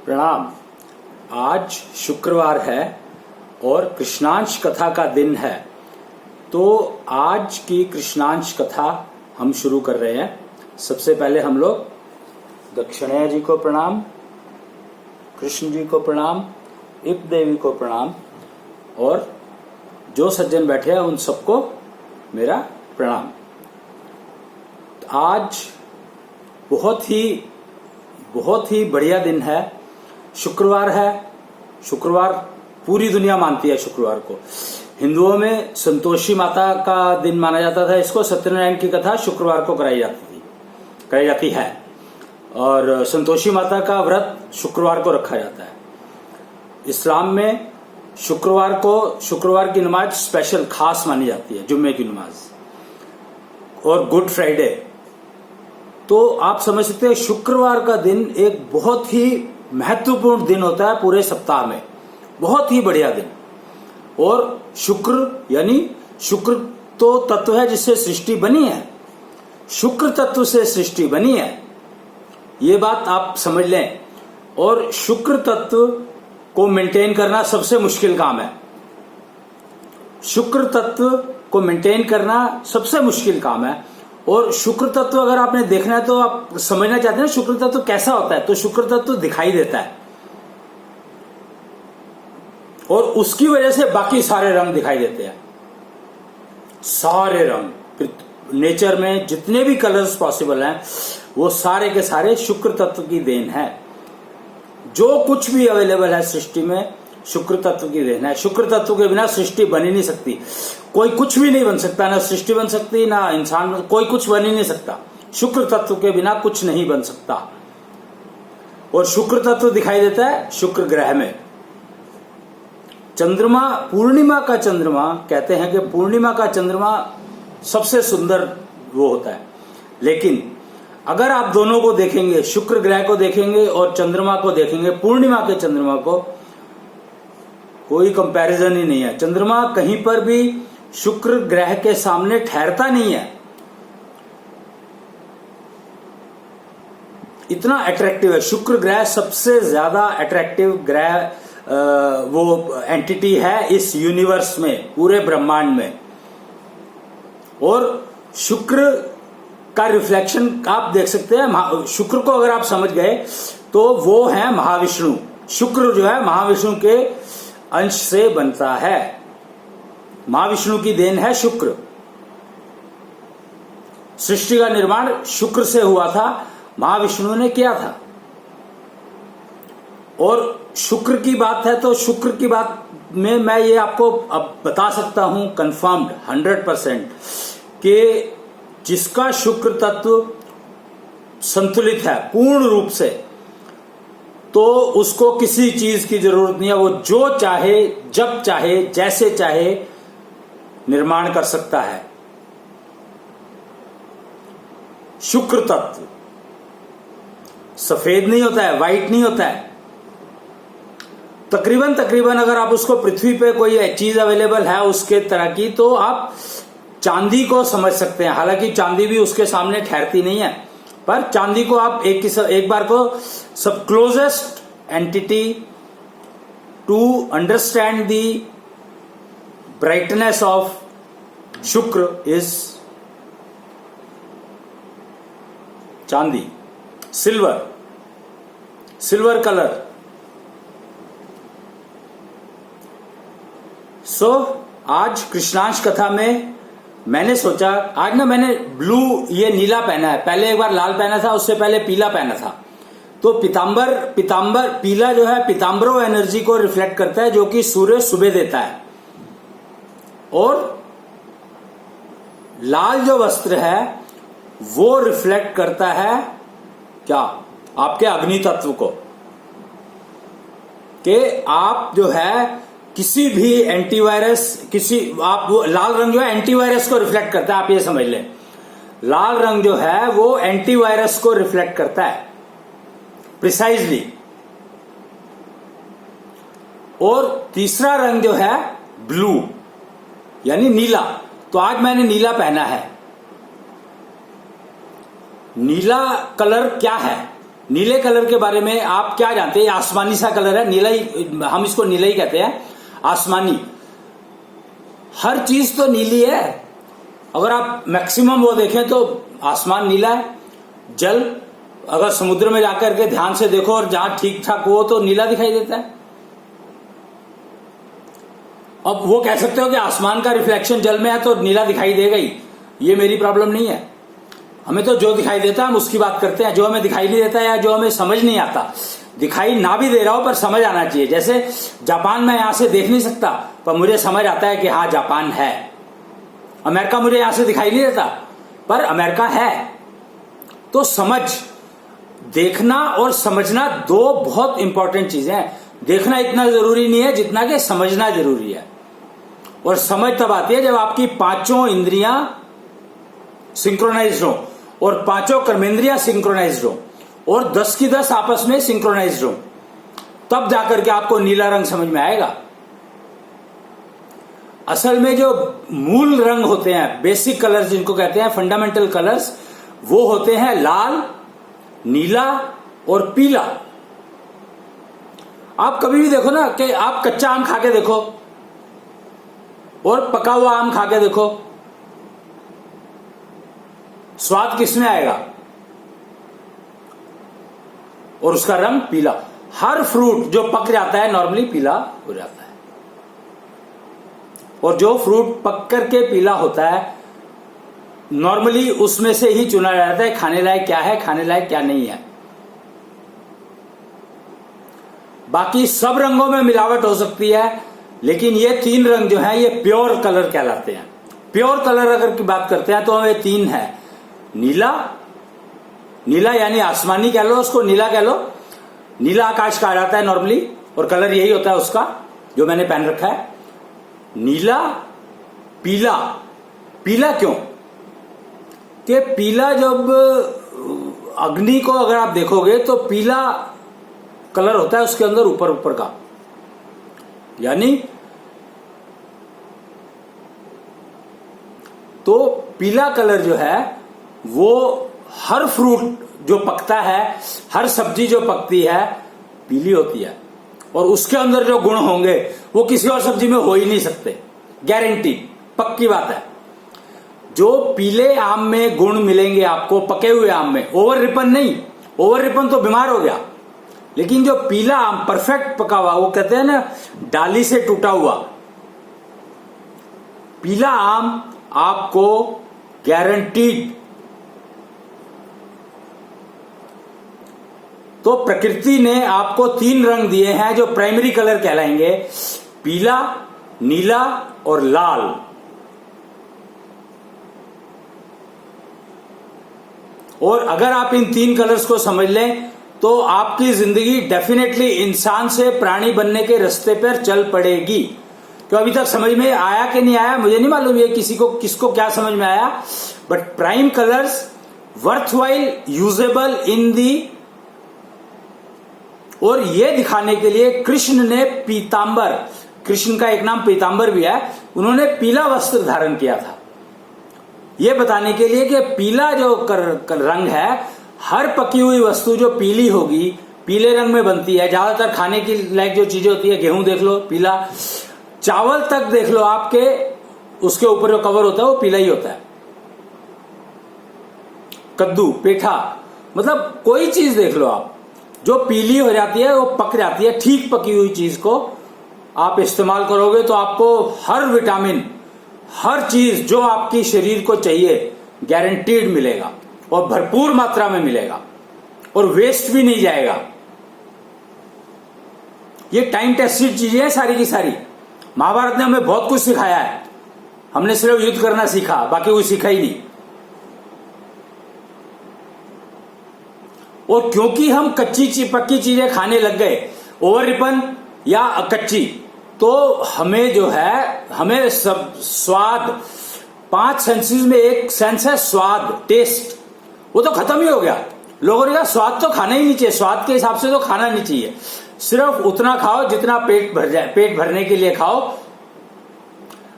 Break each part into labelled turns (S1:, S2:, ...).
S1: प्रणाम। आज शुक्रवार है और कृष्णांश कथा का दिन है। तो आज की कृष्णांश कथा हम शुरू कर रहे हैं। सबसे पहले हम लोग दक्षिणैया जी को प्रणाम, कृष्ण जी को प्रणाम, इप देवी को प्रणाम और जो सज्जन बैठे हैं उन सबको मेरा प्रणाम। आज बहुत ही बढ़िया दिन है। शुक्रवार है। शुक्रवार पूरी दुनिया मानती है शुक्रवार को। हिंदुओं में संतोषी माता का दिन माना जाता था। इसको सत्यनारायण की कथा शुक्रवार को कराई जाती है और संतोषी माता का व्रत शुक्रवार को रखा जाता है। इस्लाम में शुक्रवार की नमाज स्पेशल खास मानी जाती है, जुम्मे की नमाज और गुड फ्राइडे। तो आप समझ सकते हैं शुक्रवार का दिन एक बहुत ही महत्वपूर्ण दिन होता है पूरे सप्ताह में, बहुत ही बढ़िया दिन। और शुक्र तो तत्व है जिससे सृष्टि बनी है, शुक्र तत्व से सृष्टि बनी है, ये बात आप समझ लें। और शुक्र तत्व को मेंटेन करना सबसे मुश्किल काम है। शुक्र तत्व को मेंटेन करना सबसे मुश्किल काम है। और शुक्र तत्व अगर आपने देखना है तो आप समझना चाहते हैं शुक्र तत्व कैसा होता है, तो शुक्र तत्व दिखाई देता है और उसकी वजह से बाकी सारे रंग दिखाई देते हैं। सारे रंग नेचर में जितने भी कलर्स पॉसिबल हैं वो सारे के सारे शुक्र तत्व की देन है। जो कुछ भी अवेलेबल है सृष्टि में शुक्र तत्व की देन है। शुक्र तत्व के बिना सृष्टि बन ही नहीं सकती। कोई कुछ भी नहीं बन सकता, ना सृष्टि बन सकती ना इंसान, कोई कुछ बन ही नहीं सकता। शुक्र तत्व के बिना कुछ नहीं बन सकता। और शुक्र तत्व दिखाई देता है शुक्र ग्रह में। चंद्रमा, पूर्णिमा का चंद्रमा, कहते हैं कि पूर्णिमा का चंद्रमा सबसे सुंदर वो होता है। लेकिन अगर आप दोनों को देखेंगे, शुक्र ग्रह को देखेंगे और चंद्रमा को देखेंगे, पूर्णिमा के चंद्रमा को, कोई कंपैरिजन ही नहीं है। चंद्रमा कहीं पर भी शुक्र ग्रह के सामने ठहरता नहीं है। इतना अट्रैक्टिव है शुक्र ग्रह। सबसे ज्यादा अट्रैक्टिव ग्रह वो एंटिटी है इस यूनिवर्स में, पूरे ब्रह्मांड में। और शुक्र का रिफ्लेक्शन आप देख सकते हैं। शुक्र को अगर आप समझ गए तो वो है महाविष्णु। शुक्र जो है महाविष्णु के अंश से बनता है। महाविष्णु की देन है शुक्र। सृष्टि का निर्माण शुक्र से हुआ था, महाविष्णु ने किया था। और शुक्र की बात है तो शुक्र की बात में मैं ये आपको अब बता सकता हूं कंफर्म्ड 100% कि जिसका शुक्र तत्व संतुलित है पूर्ण रूप से, तो उसको किसी चीज की जरूरत नहीं है। वो जो चाहे, जब चाहे, जैसे चाहे निर्माण कर सकता है। शुक्र तत्व सफेद नहीं होता है, व्हाइट नहीं होता है। तकरीबन अगर आप उसको पृथ्वी पे कोई चीज अवेलेबल है उसके तरह की, तो आप चांदी को समझ सकते हैं। हालांकि चांदी भी उसके सामने ठहरती नहीं है, पर चांदी को आप एक बार को सब closest entity to understand the brightness of शुक्र इज चांदी, सिल्वर कलर। सो आज कृष्णांश कथा में मैंने सोचा, आज ना मैंने ब्लू, ये नीला पहना है। पहले एक बार लाल पहना था, उससे पहले पीला पहना था। तो पीतांबर पीला जो है पीतांबरो एनर्जी को रिफ्लेक्ट करता है, जो कि सूर्य सुबह देता है। और लाल जो वस्त्र है वो रिफ्लेक्ट करता है क्या, आपके अग्नि तत्व को। कि आप जो है किसी भी एंटीवायरस, लाल रंग जो है एंटीवायरस को रिफ्लेक्ट करता है, आप ये समझ लें। लाल रंग जो है वो एंटीवायरस को रिफ्लेक्ट करता है प्रिसाइजली। और तीसरा रंग जो है ब्लू यानी नीला। तो आज मैंने नीला पहना है। नीला कलर क्या है? नीले कलर के बारे में आप क्या जानते हैं? आसमानी सा कलर है, नीला ही, हम इसको नीला ही कहते हैं, आसमानी। हर चीज तो नीली है। अगर आप मैक्सिमम वो देखें तो आसमान नीला है। जल अगर समुद्र में जाकर के ध्यान से देखो और जहां ठीक ठाक हो तो नीला दिखाई देता है। अब वो कह सकते हो कि आसमान का रिफ्लेक्शन जल में है तो नीला दिखाई देगा ही, ये मेरी प्रॉब्लम नहीं है। हमें तो जो दिखाई देता है हम उसकी बात करते हैं। जो हमें दिखाई नहीं देता या जो हमें समझ नहीं आता, दिखाई ना भी दे रहा हो पर समझ आना चाहिए। जैसे जापान में यहां से देख नहीं सकता पर मुझे समझ आता है कि हाँ जापान है। अमेरिका मुझे यहां से दिखाई नहीं देता पर अमेरिका है। तो समझ, देखना और समझना दो बहुत इंपॉर्टेंट चीजें हैं। देखना इतना जरूरी नहीं है जितना कि समझना जरूरी है। और समझ तब आती है जब आपकी पांचों इंद्रियां सिंक्रोनाइज्ड हो और पांचों कर्मेंद्रियां सिंक्रोनाइज्ड हो और 10 की 10 आपस में सिंक्रोनाइज्ड हो, तब जाकर के आपको नीला रंग समझ में आएगा। असल में जो मूल रंग होते हैं, बेसिक कलर्स जिनको कहते हैं, फंडामेंटल कलर्स, वो होते हैं लाल, नीला और पीला। आप कभी भी देखो ना कि आप कच्चा आम खा के देखो और पका हुआ आम खा के देखो, स्वाद किसमें आएगा? और उसका रंग पीला। हर फ्रूट जो पक जाता है नॉर्मली पीला हो जाता है। और जो फ्रूट पक करके पीला होता है नॉर्मली उसमें से ही चुना जाता है खाने लायक क्या है, खाने लायक क्या नहीं है। बाकी सब रंगों में मिलावट हो सकती है, लेकिन ये 3 रंग जो हैं ये प्योर कलर कहलाते हैं। प्योर कलर अगर की बात करते हैं तो हमें 3 है। नीला, नीला यानी आसमानी कह लो, उसको नीला कह लो, नीला आकाश कहा जाता है नॉर्मली, और कलर यही होता है उसका जो मैंने पहन रखा है। नीला, पीला। पीला क्यों? कि पीला जब अग्नि को अगर आप देखोगे तो पीला कलर होता है उसके अंदर ऊपर ऊपर का, यानी तो पीला कलर जो है वो हर फ्रूट जो पकता है, हर सब्जी जो पकती है पीली होती है। और उसके अंदर जो गुण होंगे वो किसी और सब्जी में हो ही नहीं सकते, गारंटी, पक्की बात है। जो पीले आम में गुण मिलेंगे आपको पके हुए आम में, ओवर रिपन नहीं, ओवर रिपन तो बीमार हो गया, लेकिन जो पीला आम परफेक्ट पका हुआ, वो कहते हैं ना डाली से टूटा हुआ पीला आम आपको गारंटीड। तो प्रकृति ने आपको 3 रंग दिए हैं जो प्राइमरी कलर कहलाएंगे, पीला, नीला और लाल। और अगर आप इन 3 कलर्स को समझ लें तो आपकी जिंदगी डेफिनेटली इंसान से प्राणी बनने के रास्ते पर चल पड़ेगी। तो अभी तक समझ में आया कि नहीं आया मुझे नहीं मालूम, ये किसको क्या समझ में आया, but prime colours worthwhile, usable in the. और ये दिखाने के लिए कृष्ण ने पीतांबर, कृष्ण का एक नाम पीतांबर भी है, उन्होंने पीला वस्त्र धारण किया था, ये बताने के लिए कि पीला जो रंग है, हर पकी हुई वस्तु जो पीली होगी पीले रंग में बनती है। ज्यादातर खाने की लायक जो चीजें होती है, गेहूं देख लो पीला, चावल तक देख लो आपके, उसके ऊपर जो कवर होता है वो पीला ही होता है। कद्दू, पेठा, मतलब कोई चीज देख लो आप, जो पीली हो जाती है वो पक जाती है। ठीक पकी हुई चीज को आप इस्तेमाल करोगे तो आपको हर विटामिन, हर चीज जो आपकी शरीर को चाहिए गारंटीड मिलेगा और भरपूर मात्रा में मिलेगा और वेस्ट भी नहीं जाएगा। ये टाइम टेस्टेड चीजें हैं सारी की सारी। महाभारत ने हमें बहुत कुछ सिखाया है, हमने सिर्फ युद्ध करना सीखा, बाकी कोई सीखा ही नहीं। और क्योंकि हम कच्ची पक्की चीजें खाने लग गए, ओवर रिपन या कच्ची, तो हमें जो है, हमें सब स्वाद, 5 सेंसेस में एक सेंस है स्वाद, टेस्ट, वो तो खत्म ही हो गया। लोगों ने कहा स्वाद तो खाना ही नहीं चाहिए, स्वाद के हिसाब से तो खाना नहीं चाहिए, सिर्फ उतना खाओ जितना पेट भर जाए, पेट भरने के लिए खाओ।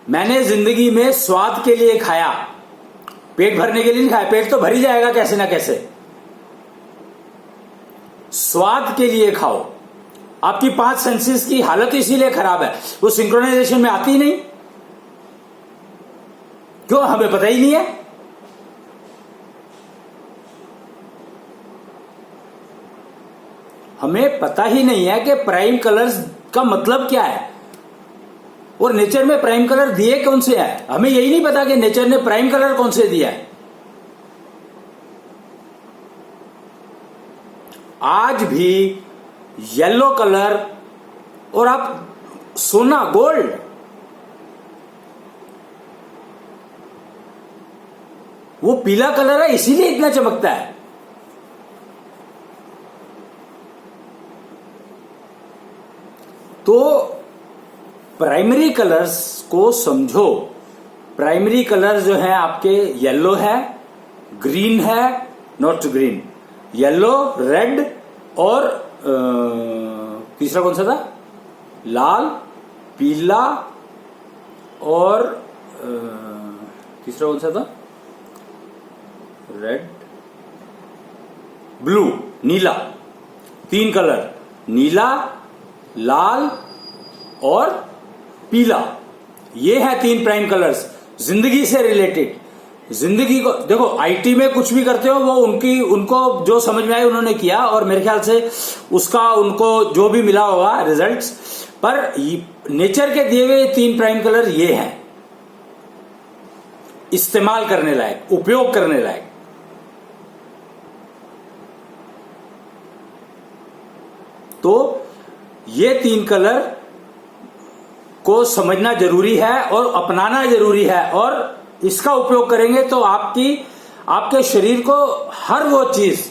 S1: मैंने जिंदगी में स्वाद के लिए खाया, पेट भरने के लिए नहीं खाया। पेट तो भर ही जाएगा कैसे ना कैसे, स्वाद के लिए खाओ। आपकी 5 सेंसेस की हालत इसीलिए खराब है, वो सिंक्रोनाइजेशन में आती नहीं। क्यों? हमें पता ही नहीं है। हमें पता ही नहीं है कि प्राइम कलर्स का मतलब क्या है और नेचर में प्राइम कलर दिए कौन से है। हमें यही नहीं पता कि नेचर ने प्राइम कलर कौन से दिया है। आज भी येलो कलर और आप सोना, गोल्ड, वो पीला कलर है इसीलिए इतना चमकता है। तो प्राइमरी कलर्स को समझो। प्राइमरी कलर जो है आपके येलो है, ग्रीन है, नॉट ग्रीन, येलो, रेड और तीसरा कौन सा था? लाल, पीला और तीसरा कौन सा था? रेड, ब्लू, नीला। 3 कलर, नीला, लाल और पीला, ये है 3 प्राइम कलर्स जिंदगी से रिलेटेड। जिंदगी को देखो, आईटी में कुछ भी करते हो वो उनको जो समझ में आया उन्होंने किया और मेरे ख्याल से उसका उनको जो भी मिला होगा रिजल्ट्स, पर नेचर के दिए हुए 3 प्राइम कलर ये हैं, इस्तेमाल करने लायक, उपयोग करने लायक। तो ये 3 कलर को समझना जरूरी है और अपनाना जरूरी है, और इसका उपयोग करेंगे तो आपके शरीर को हर वो चीज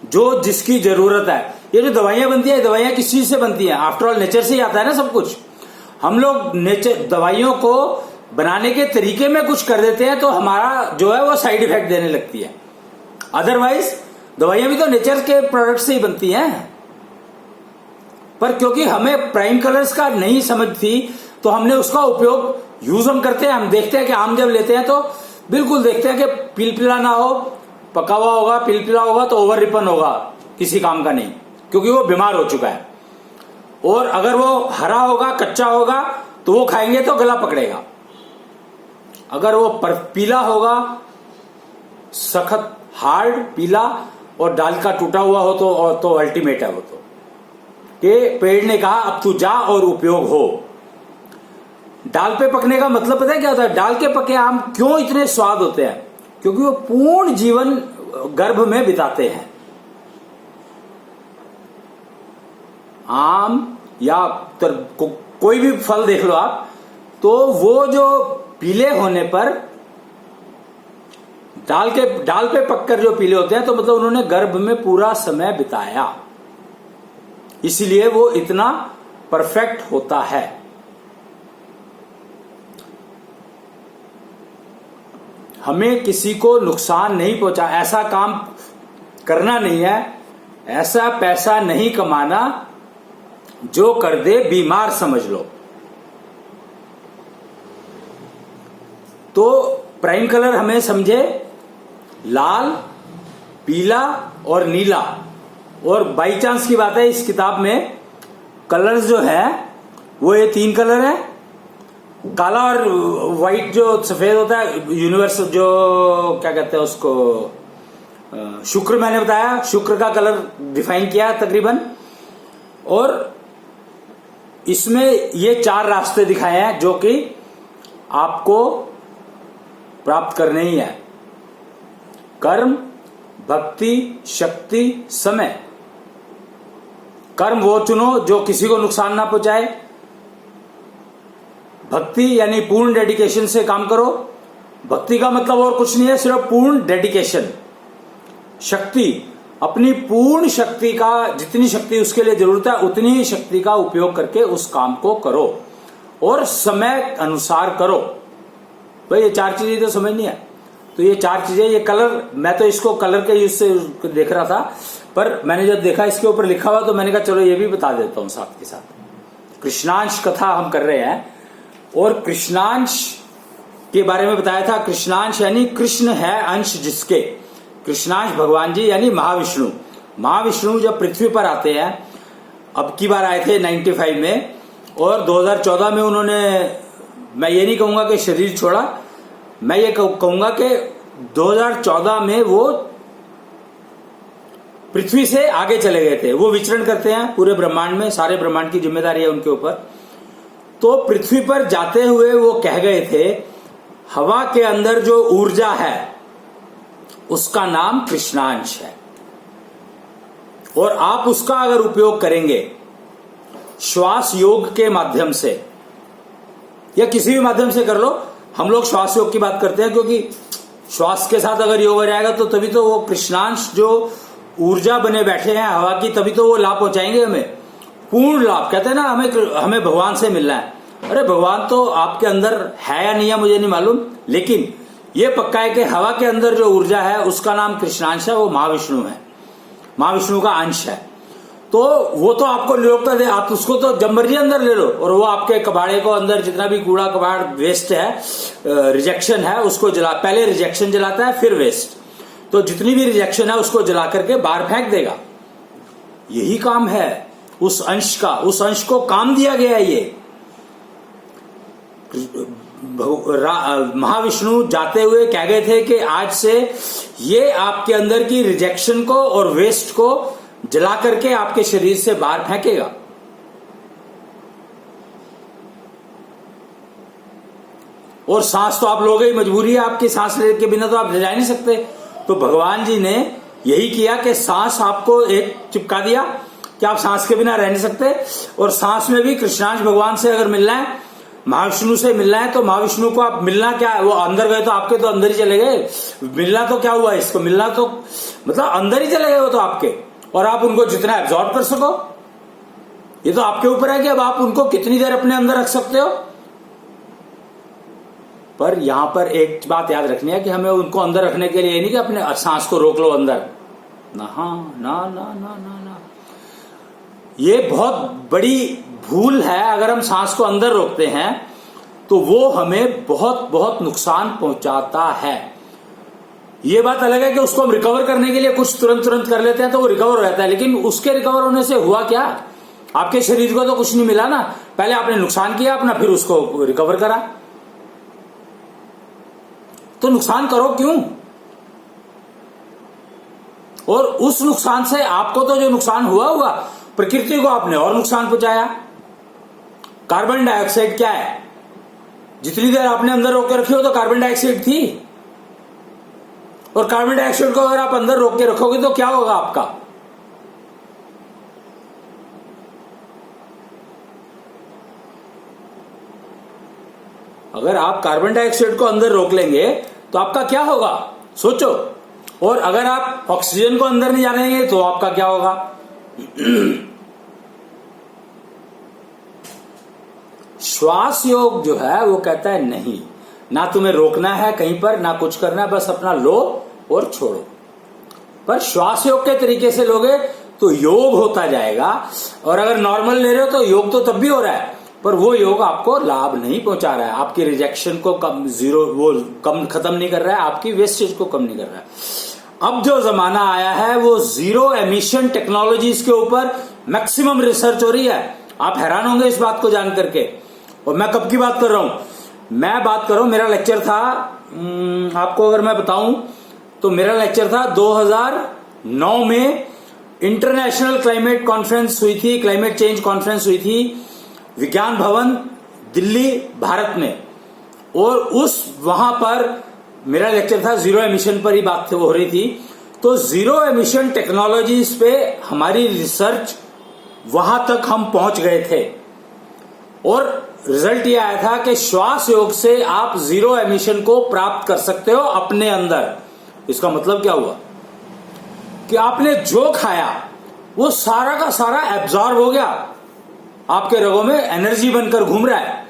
S1: जो जिसकी जरूरत है। ये जो दवाइयां बनती है, दवाइयां किस चीज से बनती हैं? आफ्टर ऑल नेचर से ही आता है ना सब कुछ। हम लोग नेचर दवाइयों को बनाने के तरीके में कुछ कर देते हैं तो हमारा जो है वो साइड इफेक्ट देने लगती है। अदरवाइज दवाइयां भी तो नेचर के प्रोडक्ट से ही बनती हैं, पर क्योंकि हमें प्राइम कलर्स का नहीं समझ थी तो हमने उसका उपयोग यूज हम करते हैं। हम देखते हैं कि आम जब लेते हैं तो बिल्कुल देखते हैं कि पिलपिला ना हो, पका हुआ होगा, पिलपिला होगा तो ओवर रिपन होगा, किसी काम का नहीं, क्योंकि वो बीमार हो चुका है। और अगर वो हरा होगा, कच्चा होगा तो वो खाएंगे तो गला पकड़ेगा। अगर वो पीला होगा, सख्त हार्ड पीला और डाल का टूटा हुआ हो तो अल्टीमेट है वो। तो ये पेड़ ने कहा अब तू जा और उपयोग हो। डाल पे पकने का मतलब पता है क्या होता है? डाल के पके आम क्यों इतने स्वाद होते हैं? क्योंकि वो पूर्ण जीवन गर्भ में बिताते हैं। आम या कोई भी फल देख लो आप, तो वो जो पीले होने पर डाल पे पककर जो पीले होते हैं तो मतलब उन्होंने गर्भ में पूरा समय बिताया, इसीलिए वो इतना परफेक्ट होता है। हमें किसी को नुकसान नहीं पहुंचा, ऐसा काम करना नहीं है, ऐसा पैसा नहीं कमाना जो कर दे बीमार समझ लो। तो प्राइम कलर हमें समझे लाल, पीला और नीला। और बाई चांस की बात है इस किताब में कलर्स जो है वो ये 3 कलर है, काला और व्हाइट जो सफेद होता है, यूनिवर्स जो क्या कहते हैं उसको, शुक्र मैंने बताया, शुक्र का कलर डिफाइन किया तकरीबन। और इसमें ये 4 रास्ते दिखाए हैं जो कि आपको प्राप्त करने ही है: कर्म, भक्ति, शक्ति, समय। कर्म वो चुनो जो किसी को नुकसान ना पहुंचाए। भक्ति यानी पूर्ण डेडिकेशन से काम करो। भक्ति का मतलब और कुछ नहीं है, सिर्फ पूर्ण डेडिकेशन। शक्ति, अपनी पूर्ण शक्ति का, जितनी शक्ति उसके लिए जरूरत है उतनी ही शक्ति का उपयोग करके उस काम को करो और समय अनुसार करो। भाई ये 4 चीजें तो समझनी है। तो ये 4 चीजें, ये कलर, मैं तो इसको कलर के यूज से देख रहा था, पर मैंने जब देखा इसके ऊपर लिखा हुआ तो मैंने कहा चलो ये भी बता देता हूं साथ के साथ। कृष्णांश कथा हम कर रहे हैं और कृष्णांश के बारे में बताया था। कृष्णांश यानी कृष्ण है अंश जिसके, कृष्णांश भगवान जी यानी महाविष्णु, महाविष्णु जब पृथ्वी पर आते हैं, अब की बार आए थे 95 में, और 2014 में उन्होंने, मैं ये नहीं कहूंगा कि शरीर छोड़ा, मैं ये कहूंगा कि 2014 में वो पृथ्वी से आगे चले गए थे। वो विचरण करते हैं पूरे ब्रह्मांड में, सारे ब्रह्मांड की जिम्मेदारी है उनके ऊपर। तो पृथ्वी पर जाते हुए वो कह गए थे, हवा के अंदर जो ऊर्जा है उसका नाम कृष्णांश है, और आप उसका अगर उपयोग करेंगे श्वास योग के माध्यम से या किसी भी माध्यम से कर लो, हम लोग श्वास योग की बात करते हैं क्योंकि श्वास के साथ अगर योग हो जाएगा तो तभी तो वो कृष्णांश जो ऊर्जा बने बैठे हैं हवा की, तभी तो वो लाभ पहुंचाएंगे हमें, पूर्ण लाभ। कहते हैं ना हमें भगवान से मिलना है। अरे भगवान तो आपके अंदर है या नहीं है मुझे नहीं मालूम, लेकिन ये पक्का है कि हवा के अंदर जो ऊर्जा है उसका नाम कृष्णांश है, वो महाविष्णु है, महाविष्णु का अंश है। तो वो तो आपको निरोगता दे, आप उसको तो जब मर्जी अंदर ले लो, और वो आपके कबाड़े को अंदर जितना भी कूड़ा कबाड़ वेस्ट है, रिजेक्शन है, उसको जला, पहले रिजेक्शन जलाता है फिर वेस्ट, तो जितनी भी रिजेक्शन है उसको जला करके बाहर फेंक देगा। यही काम है उस अंश का, उस अंश को काम दिया गया है। ये महाविष्णु जाते हुए कह गए थे कि आज से ये आपके अंदर की रिजेक्शन को और वेस्ट को जला करके आपके शरीर से बाहर फेंकेगा। और सांस तो आप लोगे ही, मजबूरी है आपकी, सांस लेने के बिना तो आप जा नहीं सकते। तो भगवान जी ने यही किया कि सांस आपको एक चिपका दिया कि आप सांस के बिना रह नहीं सकते, और सांस में भी कृष्णांश भगवान से अगर मिलना है, महाविष्णु से मिलना है, तो महाविष्णु को आप मिलना क्या, वो अंदर गए तो आपके तो अंदर ही चले गए, मिलना तो क्या हुआ, इसको मिलना तो मतलब अंदर ही चले गए वो तो आपके, और आप उनको जितना एब्जॉर्ब कर सको, ये तो आपके ऊपर है कि अब आप उनको कितनी देर अपने अंदर रख सकते हो। पर यहां पर एक बात याद रखनी है कि हमें उनको अंदर रखने के लिए नहीं कि अपने सांस को रोक लो अंदर, ना ना ना ना ना ना, ये बहुत बड़ी भूल है। अगर हम सांस को अंदर रोकते हैं तो वो हमें बहुत बहुत नुकसान पहुंचाता है। ये बात अलग है कि उसको हम रिकवर करने के लिए कुछ तुरंत कर लेते हैं तो वो रिकवर हो जाता है, लेकिन उसके रिकवर होने से हुआ क्या, आपके शरीर को तो कुछ नहीं मिला ना, पहले आपने नुकसान किया अपना, फिर उसको रिकवर करा। तो नुकसान करो क्यों, और उस नुकसान से आपको तो जो नुकसान हुआ, प्रकृति को आपने और नुकसान पहुंचाया। कार्बन डाइऑक्साइड क्या है, जितनी देर आपने अंदर रोक के रखी हो तो कार्बन डाइऑक्साइड थी, और कार्बन डाइऑक्साइड को अगर आप अंदर रोक के रखोगे तो क्या होगा आपका, अगर आप कार्बन डाइऑक्साइड को अंदर रोक लेंगे तो आपका क्या होगा सोचो, और अगर आप ऑक्सीजन को अंदर नहीं जाने देंगे तो आपका क्या होगा। श्वास योग जो है वो कहता है नहीं, ना तुम्हें रोकना है कहीं पर, ना कुछ करना है, बस अपना लो और छोड़ो। पर श्वास योग के तरीके से लोगे तो योग होता जाएगा, और अगर नॉर्मल ले रहे हो तो योग तो तब भी हो रहा है, पर वो योग आपको लाभ नहीं पहुंचा रहा है, आपकी रिजेक्शन को कम खत्म नहीं कर रहा है, आपकी वेस्टेज को कम नहीं कर रहा है। अब जो जमाना आया है वो जीरो एमिशन टेक्नोलॉजीज के ऊपर मैक्सिमम रिसर्च हो रही है। आप हैरान होंगे इस बात को जान करके। और मैं कब की बात कर रहा हूं, मैं बात कर रहा हूं, मेरा लेक्चर था, आपको अगर मैं बताऊं तो मेरा लेक्चर था 2009 में इंटरनेशनल क्लाइमेट कॉन्फ्रेंस हुई थी, क्लाइमेट चेंज कॉन्फ्रेंस हुई थी विज्ञान भवन दिल्ली भारत में, और वहां पर मेरा लेक्चर था जीरो एमिशन पर ही बात हो रही थी। तो जीरो एमिशन टेक्नोलॉजीज पे हमारी रिसर्च वहां तक हम पहुंच गए थे, और रिजल्ट ये आया था कि श्वास योग से आप जीरो एमिशन को प्राप्त कर सकते हो अपने अंदर। इसका मतलब क्या हुआ कि आपने जो खाया वो सारा का सारा एब्जॉर्ब हो गया, आपके रगों में एनर्जी बनकर घूम रहा है,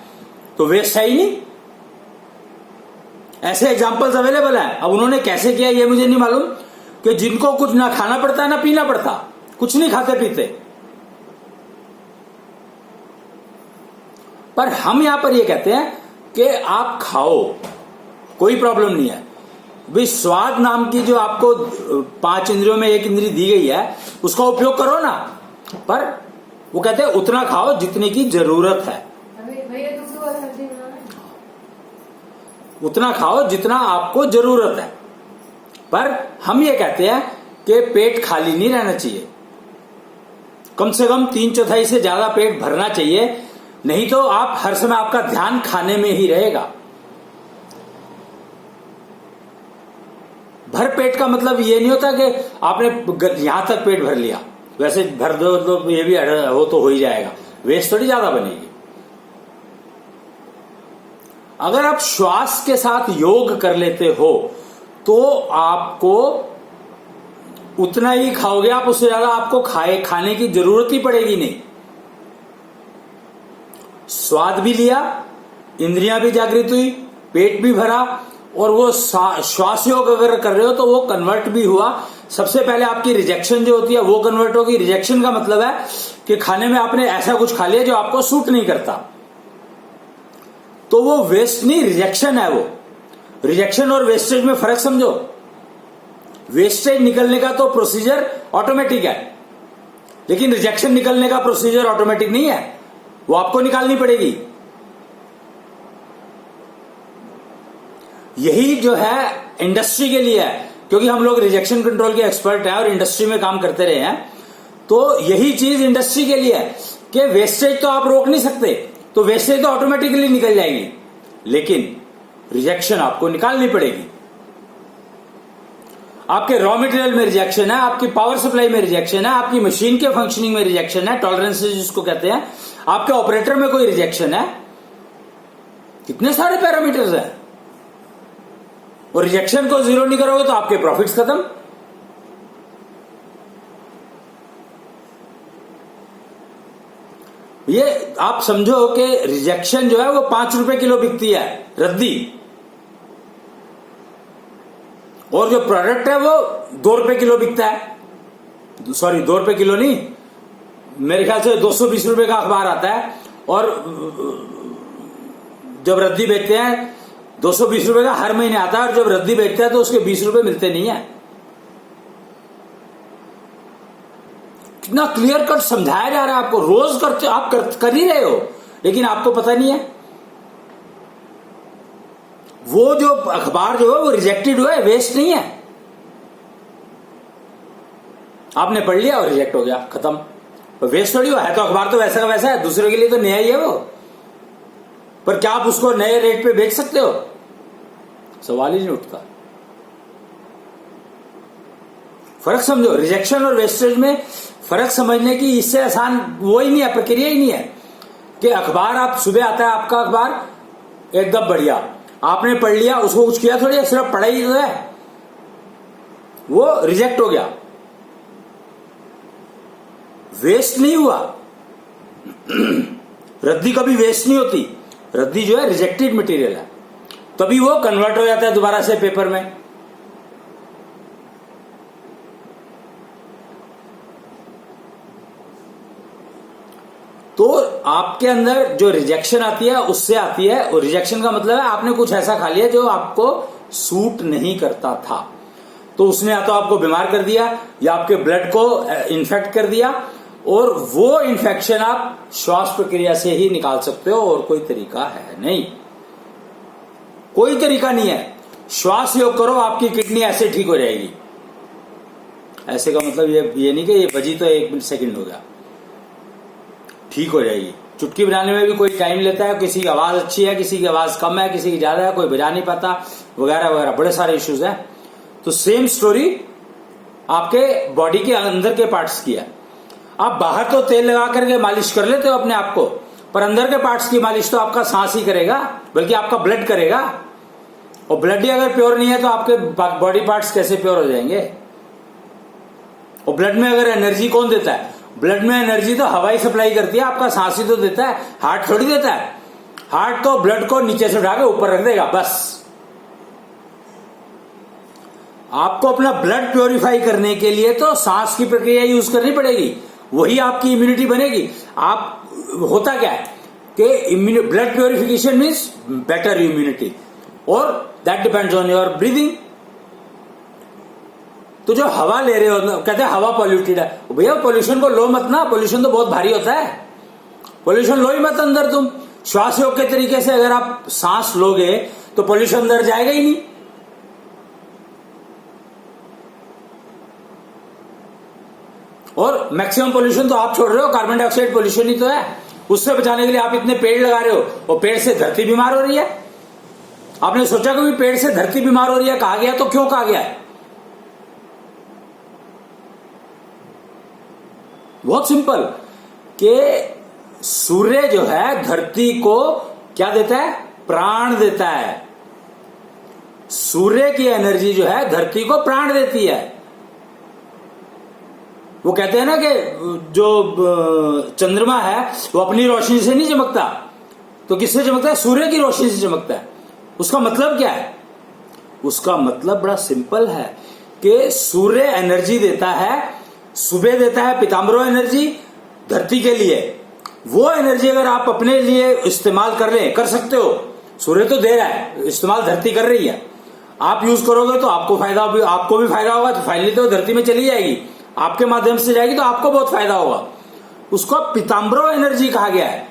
S1: तो वेस्ट है ही नहीं। ऐसे एग्जांपल्स अवेलेबल हैं। अब उन्होंने कैसे किया ये मुझे नहीं मालूम, कि जिनको कुछ ना खाना पड़ता ना पीना पड़ता, कुछ नहीं खाते पीते, पर हम यहां पर ये कहते हैं कि आप खाओ, कोई प्रॉब्लम नहीं है, भाई स्वाद नाम की जो आपको 5 इंद्रियों में एक इंद्री दी गई है, उसका उपयोग करो ना, पर वो कहते हैं उतना खाओ जितने की जरूरत है, उतना खाओ जितना आपको जरूरत है। पर हम ये कहते हैं कि पेट खाली नहीं रहना चाहिए, कम से कम 3/4 से ज्यादा पेट भरना चाहिए, नहीं तो आप हर समय आपका ध्यान खाने में ही रहेगा। भर पेट का मतलब ये नहीं होता कि आपने यहां तक पेट भर लिया, वैसे भर दो तो ये भी हो ही जाएगा, वेस्ट थोड़ी ज्यादा बनेगी। अगर आप श्वास के साथ योग कर लेते हो तो आपको उतना ही खाओगे, आप उससे ज्यादा आपको खाने की जरूरत ही पड़ेगी नहीं। स्वाद भी लिया, इंद्रियां भी जागृत हुई, पेट भी भरा, और वो श्वास योग अगर कर रहे हो तो वो कन्वर्ट भी हुआ। सबसे पहले आपकी रिजेक्शन जो होती है वो कन्वर्ट होगी। रिजेक्शन का मतलब है कि खाने में आपने ऐसा कुछ खा लिया जो आपको सूट नहीं करता, तो वो वेस्ट नहीं, रिजेक्शन है वो। रिजेक्शन और वेस्टेज में फर्क समझो। वेस्टेज निकलने का तो प्रोसीजर ऑटोमेटिक है, लेकिन रिजेक्शन निकलने का प्रोसीजर ऑटोमेटिक नहीं है, वो आपको निकालनी पड़ेगी। यही जो है इंडस्ट्री के लिए है, क्योंकि हम लोग रिजेक्शन कंट्रोल के एक्सपर्ट हैं और इंडस्ट्री में काम करते रहे हैं, तो यही चीज इंडस्ट्री के लिए है कि वेस्टेज तो आप रोक नहीं सकते, तो वेस्टेज तो ऑटोमेटिकली निकल जाएगी, लेकिन रिजेक्शन आपको निकालनी पड़ेगी। आपके रॉ मटेरियल में रिजेक्शन है, आपकी पावर सप्लाई में रिजेक्शन है, आपकी मशीन के फंक्शनिंग में रिजेक्शन है, टॉलरेंसेस जिसको कहते हैं, आपके ऑपरेटर में कोई रिजेक्शन है, कितने सारे पैरामीटर्स हैं। और रिजेक्शन को जीरो नहीं करोगे तो आपके प्रॉफिट्स खत्म। ये आप समझो कि रिजेक्शन जो है वो 5 रुपए किलो बिकती है, रद्दी, और जो प्रोडक्ट है वो 2 रुपए किलो बिकता है। सॉरी, 2 रुपए किलो नहीं, मेरे ख्याल से 220 रुपए का अखबार आता है, और जब रद्दी बेचते हैं 220 रुपए का हर महीने आता है, और जब रद्दी बेचते हैं तो उसके 20 रुपए मिलते नहीं है। कितना क्लियर कट समझाया जा रहा है आपको, रोज करते आप कर ही रहे हो, लेकिन आपको पता नहीं है। वो जो अखबार जो है वो रिजेक्टेड हुआ है, वेस्ट नहीं है। आपने पढ़ लिया और रिजेक्ट हो गया, खत्म, तो वेस्ट थोड़ी हुआ है। तो अखबार तो वैसा का वैसा है, दूसरे के लिए तो नया ही है वो, पर क्या आप उसको नए रेट पे बेच सकते हो? सवाल ही नहीं उठता। फर्क समझो, रिजेक्शन और वेस्टेज में फर्क समझने की इससे आसान वो ही नहीं है, प्रक्रिया ही नहीं है कि अखबार आप सुबह आता है आपका अखबार एकदम बढ़िया, आपने पढ़ लिया, उसको कुछ किया थोड़ी, सिर्फ पढ़ाई तो है, वो रिजेक्ट हो गया, वेस्ट नहीं हुआ। रद्दी कभी वेस्ट नहीं होती, रद्दी जो है रिजेक्टेड मटेरियल है, तभी वो कन्वर्ट हो जाता है दोबारा से पेपर में। तो आपके अंदर जो रिजेक्शन आती है उससे आती है, और रिजेक्शन का मतलब है आपने कुछ ऐसा खा लिया जो आपको सूट नहीं करता था, तो उसने या तो आपको बीमार कर दिया या आपके ब्लड को इन्फेक्ट कर दिया, और वो इन्फेक्शन आप श्वास प्रक्रिया से ही निकाल सकते हो, और कोई तरीका है नहीं, कोई तरीका नहीं है। श्वास योग करो, आपकी किडनी ऐसे ठीक हो जाएगी। ऐसे का मतलब ये नहीं कि ये बजी तो 1 सेकंड हो गया, ठीक हो जाएगी। चुटकी बजाने में भी कोई टाइम लेता है, किसी की आवाज अच्छी है, किसी की आवाज कम है, किसी की ज्यादा है, कोई बजा नहीं पाता, वगैरह वगैरह, बड़े सारे इश्यूज हैं। तो सेम स्टोरी आपके बॉडी के अंदर के पार्ट्स की है। आप बाहर तो तेल लगा करके मालिश कर लेते हो अपने आप को, पर अंदर के पार्ट्स की मालिश तो आपका सांस ही करेगा, बल्कि आपका ब्लड करेगा, और ब्लड ही अगर प्योर नहीं है तो आपके बॉडी पार्ट्स कैसे प्योर हो जाएंगे? और ब्लड में अगर एनर्जी कौन देता है? ब्लड में एनर्जी तो हवा ही सप्लाई करती है, आपका सांस ही तो देता है, हार्ट थोड़ी देता है। हार्ट तो ब्लड को नीचे से उठा के ऊपर रख देगा बस। आपको अपना ब्लड प्योरीफाई करने के लिए तो सांस की प्रक्रिया यूज करनी पड़ेगी, वही आपकी इम्यूनिटी बनेगी। आप होता क्या है कि blood purification means better immunity, और that depends on your breathing. तो जो हवा ले रहे हो, कहते हैं हवा पॉल्यूटेड है, भैया पोल्यूशन को लो मत ना, पोल्यूशन तो बहुत भारी होता है, पोल्यूशन लो ही मत अंदर। तुम श्वास योग के तरीके से अगर आप सांस लोगे तो पोल्यूशन अंदर जाएगा ही नहीं। और मैक्सिमम पोल्यूशन तो आप छोड़ रहे हो, कार्बन डाइऑक्साइड पोल्यूशन ही तो है। उससे बचाने के लिए आप इतने पेड़ लगा रहे हो, और पेड़ से धरती बीमार हो रही है। आपने सोचा कभी पेड़ से धरती बीमार हो रही है? कहा गया तो क्यों कहा गया है? बहुत सिंपल, कि सूर्य जो है धरती को क्या देता है? प्राण देता है। सूर्य की एनर्जी जो है धरती को प्राण देती है। वो कहते हैं ना कि जो चंद्रमा है वो अपनी रोशनी से नहीं चमकता, तो किससे चमकता है? सूर्य की रोशनी से चमकता है। उसका मतलब क्या है? उसका मतलब बड़ा सिंपल है कि सूर्य एनर्जी देता है, सुबह देता है पीताम्बरो एनर्जी धरती के लिए। वो एनर्जी अगर आप अपने लिए इस्तेमाल कर सकते हो, सूर्य तो दे रहा है, इस्तेमाल धरती कर रही है, आप यूज करोगे तो आपको भी फायदा होगा। तो फाइनली तो धरती में चली जाएगी, आपके माध्यम से जाएगी, तो आपको बहुत फायदा होगा। उसको पीताम्बरो एनर्जी कहा गया है।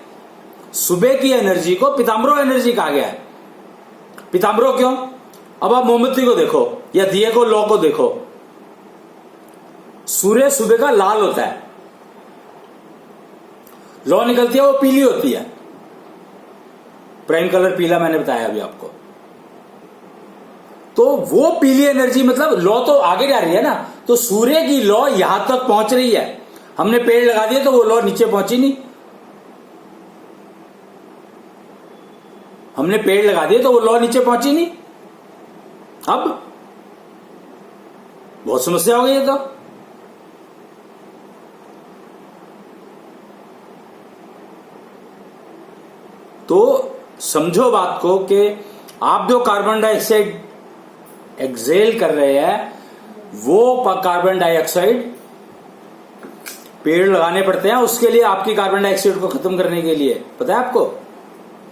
S1: सुबह की एनर्जी को पीताम्बरो एनर्जी कहा गया है। पीताम्बरो क्यों? अब आप मोमबत्ती को देखो या दिए को, लौ को देखो, सूर्य सुबह का लाल होता है, लौ निकलती है वो पीली होती है। प्राइम कलर पीला मैंने बताया अभी आपको। तो वो पीली एनर्जी मतलब लौ तो आगे जा रही है ना, तो सूर्य की लौ यहां तक पहुंच रही है। हमने पेड़ लगा दिए तो वो लौ नीचे पहुंची नहीं। हमने पेड़ लगा दिए तो वो लौ नीचे पहुंची नहीं। अब बहुत समस्या हो गई है। तो समझो बात को कि आप जो कार्बन डाइऑक्साइड एक्सेल कर रहे हैं, वो कार्बन डाइऑक्साइड पेड़ लगाने पड़ते हैं उसके लिए, आपकी कार्बन डाइऑक्साइड को खत्म करने के लिए। पता है आपको?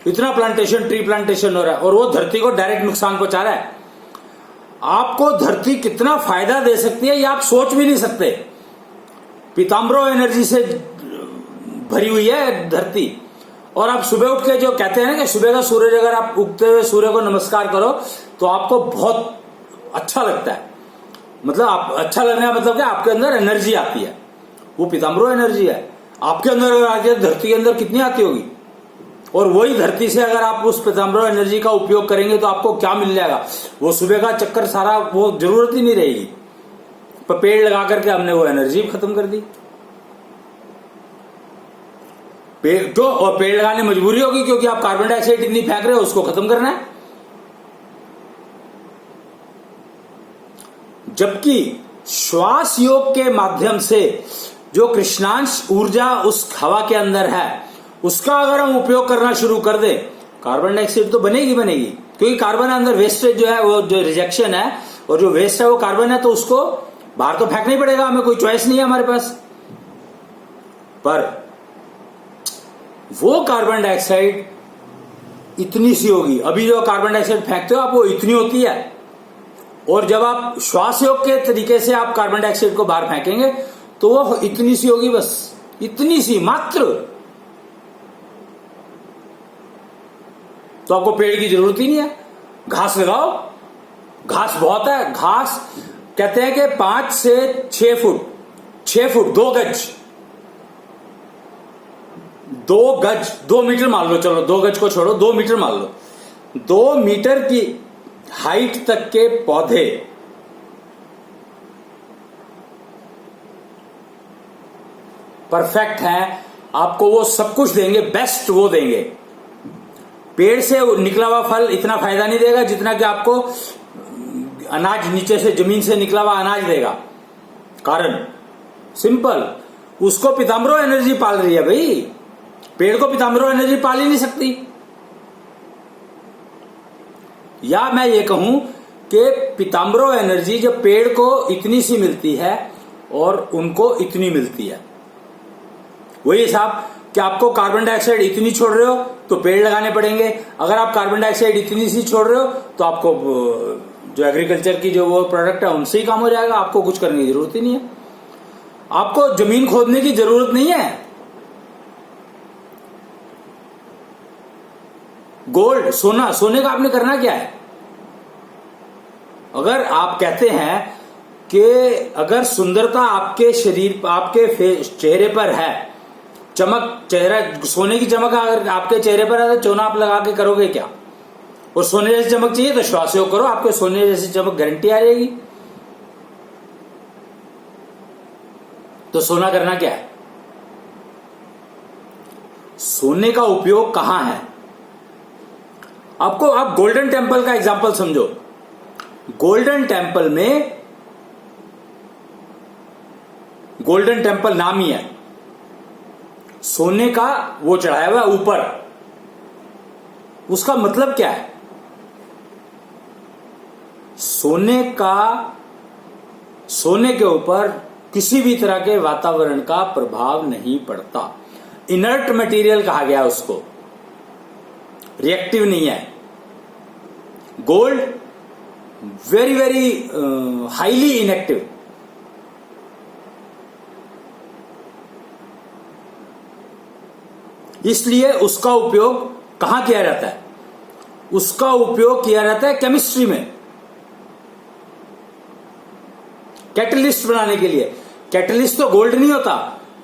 S1: इतना प्लांटेशन, ट्री प्लांटेशन हो रहा है और वो धरती को डायरेक्ट नुकसान पहुंचा रहा है। आपको धरती कितना फायदा दे सकती है ये आप सोच भी नहीं सकते। पीताम्बरो एनर्जी से भरी हुई है धरती। और आप सुबह उठ के जो कहते हैं ना कि सुबह का सूरज, अगर आप उगते हुए सूर्य को नमस्कार करो तो आपको बहुत अच्छा लगता है। मतलब आप अच्छा लगने का मतलब क्या? आपके अंदर एनर्जी आती है, वो पीताम्बरो एनर्जी है। आपके अंदर अगर आती है, धरती के अंदर कितनी आती होगी? और वही धरती से अगर आप उस पीताम्बरो एनर्जी का उपयोग करेंगे तो आपको क्या मिल जाएगा? वो सुबह का चक्कर सारा, वो जरूरत ही नहीं रहेगी। पर पेड़ लगा करके हमने वो एनर्जी खत्म कर दी। और पेड़ लगाने मजबूरी होगी क्योंकि आप कार्बन डाइऑक्साइड इतनी फेंक रहे हो, उसको खत्म करना है। जबकि श्वास योग के माध्यम से जो कृष्णांश ऊर्जा उस हवा के अंदर है, उसका अगर हम उपयोग करना शुरू कर दें, कार्बन डाइऑक्साइड तो बनेगी, क्योंकि कार्बन अंदर वेस्टेज जो है, वो जो रिजेक्शन है और जो वेस्ट है वो कार्बन है, तो उसको बाहर तो फेंकना ही पड़ेगा, हमें कोई चॉइस नहीं है हमारे पास। पर वो कार्बन डाइऑक्साइड इतनी सी होगी। अभी जो कार्बन डाइऑक्साइड फेंकते हो आप, वो इतनी होती है। और जब आप श्वास योग के तरीके से आप कार्बन डाइऑक्साइड को बाहर फेंकेंगे तो वो इतनी सी होगी, बस इतनी सी मात्र। तो आपको पेड़ की जरूरत ही नहीं है, घास लगाओ। घास बहुत है। घास कहते हैं कि 5 से 6 फुट, 2 गज, 2 मीटर मान लो, चलो 2 गज को छोड़ो, 2 मीटर मान लो, 2 मीटर की हाइट तक के पौधे परफेक्ट हैं, आपको वो सब कुछ देंगे, बेस्ट वो देंगे। पेड़ से निकला हुआ फल इतना फायदा नहीं देगा जितना कि आपको अनाज नीचे से, जमीन से निकला हुआ अनाज देगा। कारण सिंपल, उसको पीताम्बरो एनर्जी पाल रही है भाई। पेड़ को पीताम्बरो एनर्जी पाल ही नहीं सकती। या मैं ये कहूं कि पीताम्बरो एनर्जी जब पेड़ को इतनी सी मिलती है और उनको इतनी मिलती है, वही हिसाब कि आपको कार्बन डाइऑक्साइड इतनी छोड़ रहे हो तो पेड़ लगाने पड़ेंगे। अगर आप कार्बन डाइऑक्साइड इतनी सी छोड़ रहे हो तो आपको जो एग्रीकल्चर की जो वो प्रोडक्ट है उनसे ही काम हो जाएगा, आपको कुछ करने की जरूरत ही नहीं है, आपको जमीन खोदने की जरूरत नहीं है। गोल्ड, सोना, सोने का आपने करना क्या है? अगर आप कहते हैं कि अगर सुंदरता आपके शरीर, आपके चेहरे पर है, चमक, चेहरा सोने की चमक अगर आपके चेहरे पर है तो चोना आप लगा के करोगे क्या? और सोने जैसी चमक चाहिए तो श्वास योग करो, आपके सोने जैसी चमक गारंटी आ जाएगी। तो सोना करना क्या है? सोने का उपयोग कहां है? आपको, आप गोल्डन टेम्पल का एग्जांपल समझो। गोल्डन टेम्पल में, गोल्डन टेम्पल नाम ही है, सोने का वो चढ़ाया हुआ ऊपर, उसका मतलब क्या है? सोने का, सोने के ऊपर किसी भी तरह के वातावरण का प्रभाव नहीं पड़ता, इनर्ट मटेरियल कहा गया उसको, रिएक्टिव नहीं है। Gold very very highly inactive. इसलिए उसका उपयोग कहां किया जाता है? उसका उपयोग किया जाता है केमिस्ट्री में, कैटलिस्ट बनाने के लिए। कैटलिस्ट तो गोल्ड नहीं होता,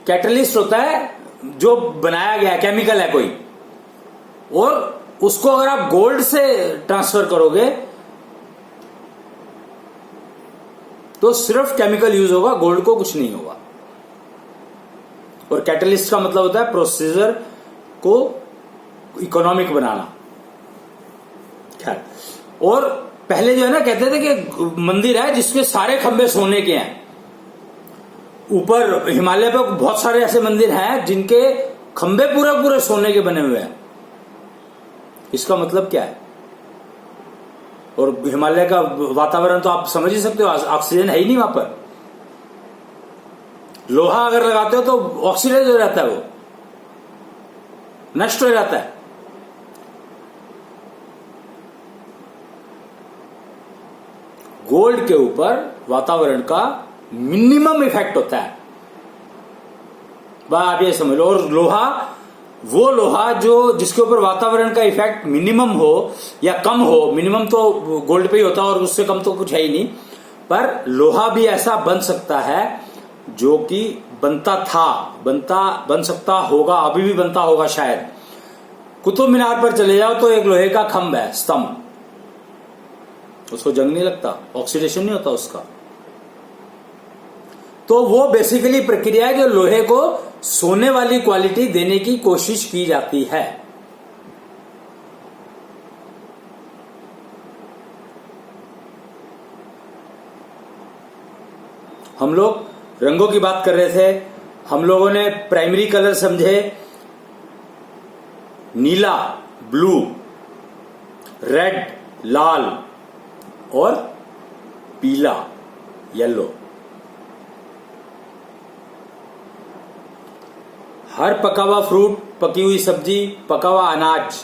S1: कैटलिस्ट होता है जो बनाया गया केमिकल है कोई, और उसको अगर आप गोल्ड से ट्रांसफर करोगे तो सिर्फ केमिकल यूज होगा, गोल्ड को कुछ नहीं होगा। और कैटलिस्ट का मतलब होता है प्रोसीजर को इकोनॉमिक बनाना। खैर, और पहले जो है ना कहते थे कि मंदिर है जिसके सारे खंबे सोने के हैं। ऊपर हिमालय पे बहुत सारे ऐसे मंदिर हैं जिनके खंबे पूरे पूरे सोने के बने हुए हैं। इसका मतलब क्या है? और हिमालय का वातावरण तो आप समझ ही सकते हो, ऑक्सीजन है ही नहीं वहां पर। लोहा अगर लगाते हो तो ऑक्सीडाइज हो जाता है, वो नष्ट हो जाता है। गोल्ड के ऊपर वातावरण का मिनिमम इफेक्ट होता है, आप ये समझ लो। और लोहा, वो लोहा जो जिसके ऊपर वातावरण का इफेक्ट मिनिमम हो या कम हो, मिनिमम तो गोल्ड पे ही होता है और उससे कम तो कुछ है ही नहीं, पर लोहा भी ऐसा बन सकता है जो कि बनता था, बन सकता होगा, अभी भी बनता होगा शायद। कुतुब मीनार पर चले जाओ तो एक लोहे का खंभ है, स्तंभ, उसको जंग नहीं लगता, ऑक्सीडेशन नहीं होता उसका। तो वो बेसिकली प्रक्रिया है जो लोहे को सोने वाली क्वालिटी देने की कोशिश की जाती है। हम लोग रंगों की बात कर रहे थे, हम लोगों ने प्राइमरी कलर समझे, नीला, ब्लू, रेड, लाल और पीला, येलो। हर पका हुआ फ्रूट, पकी हुई सब्जी, पका हुआ अनाज,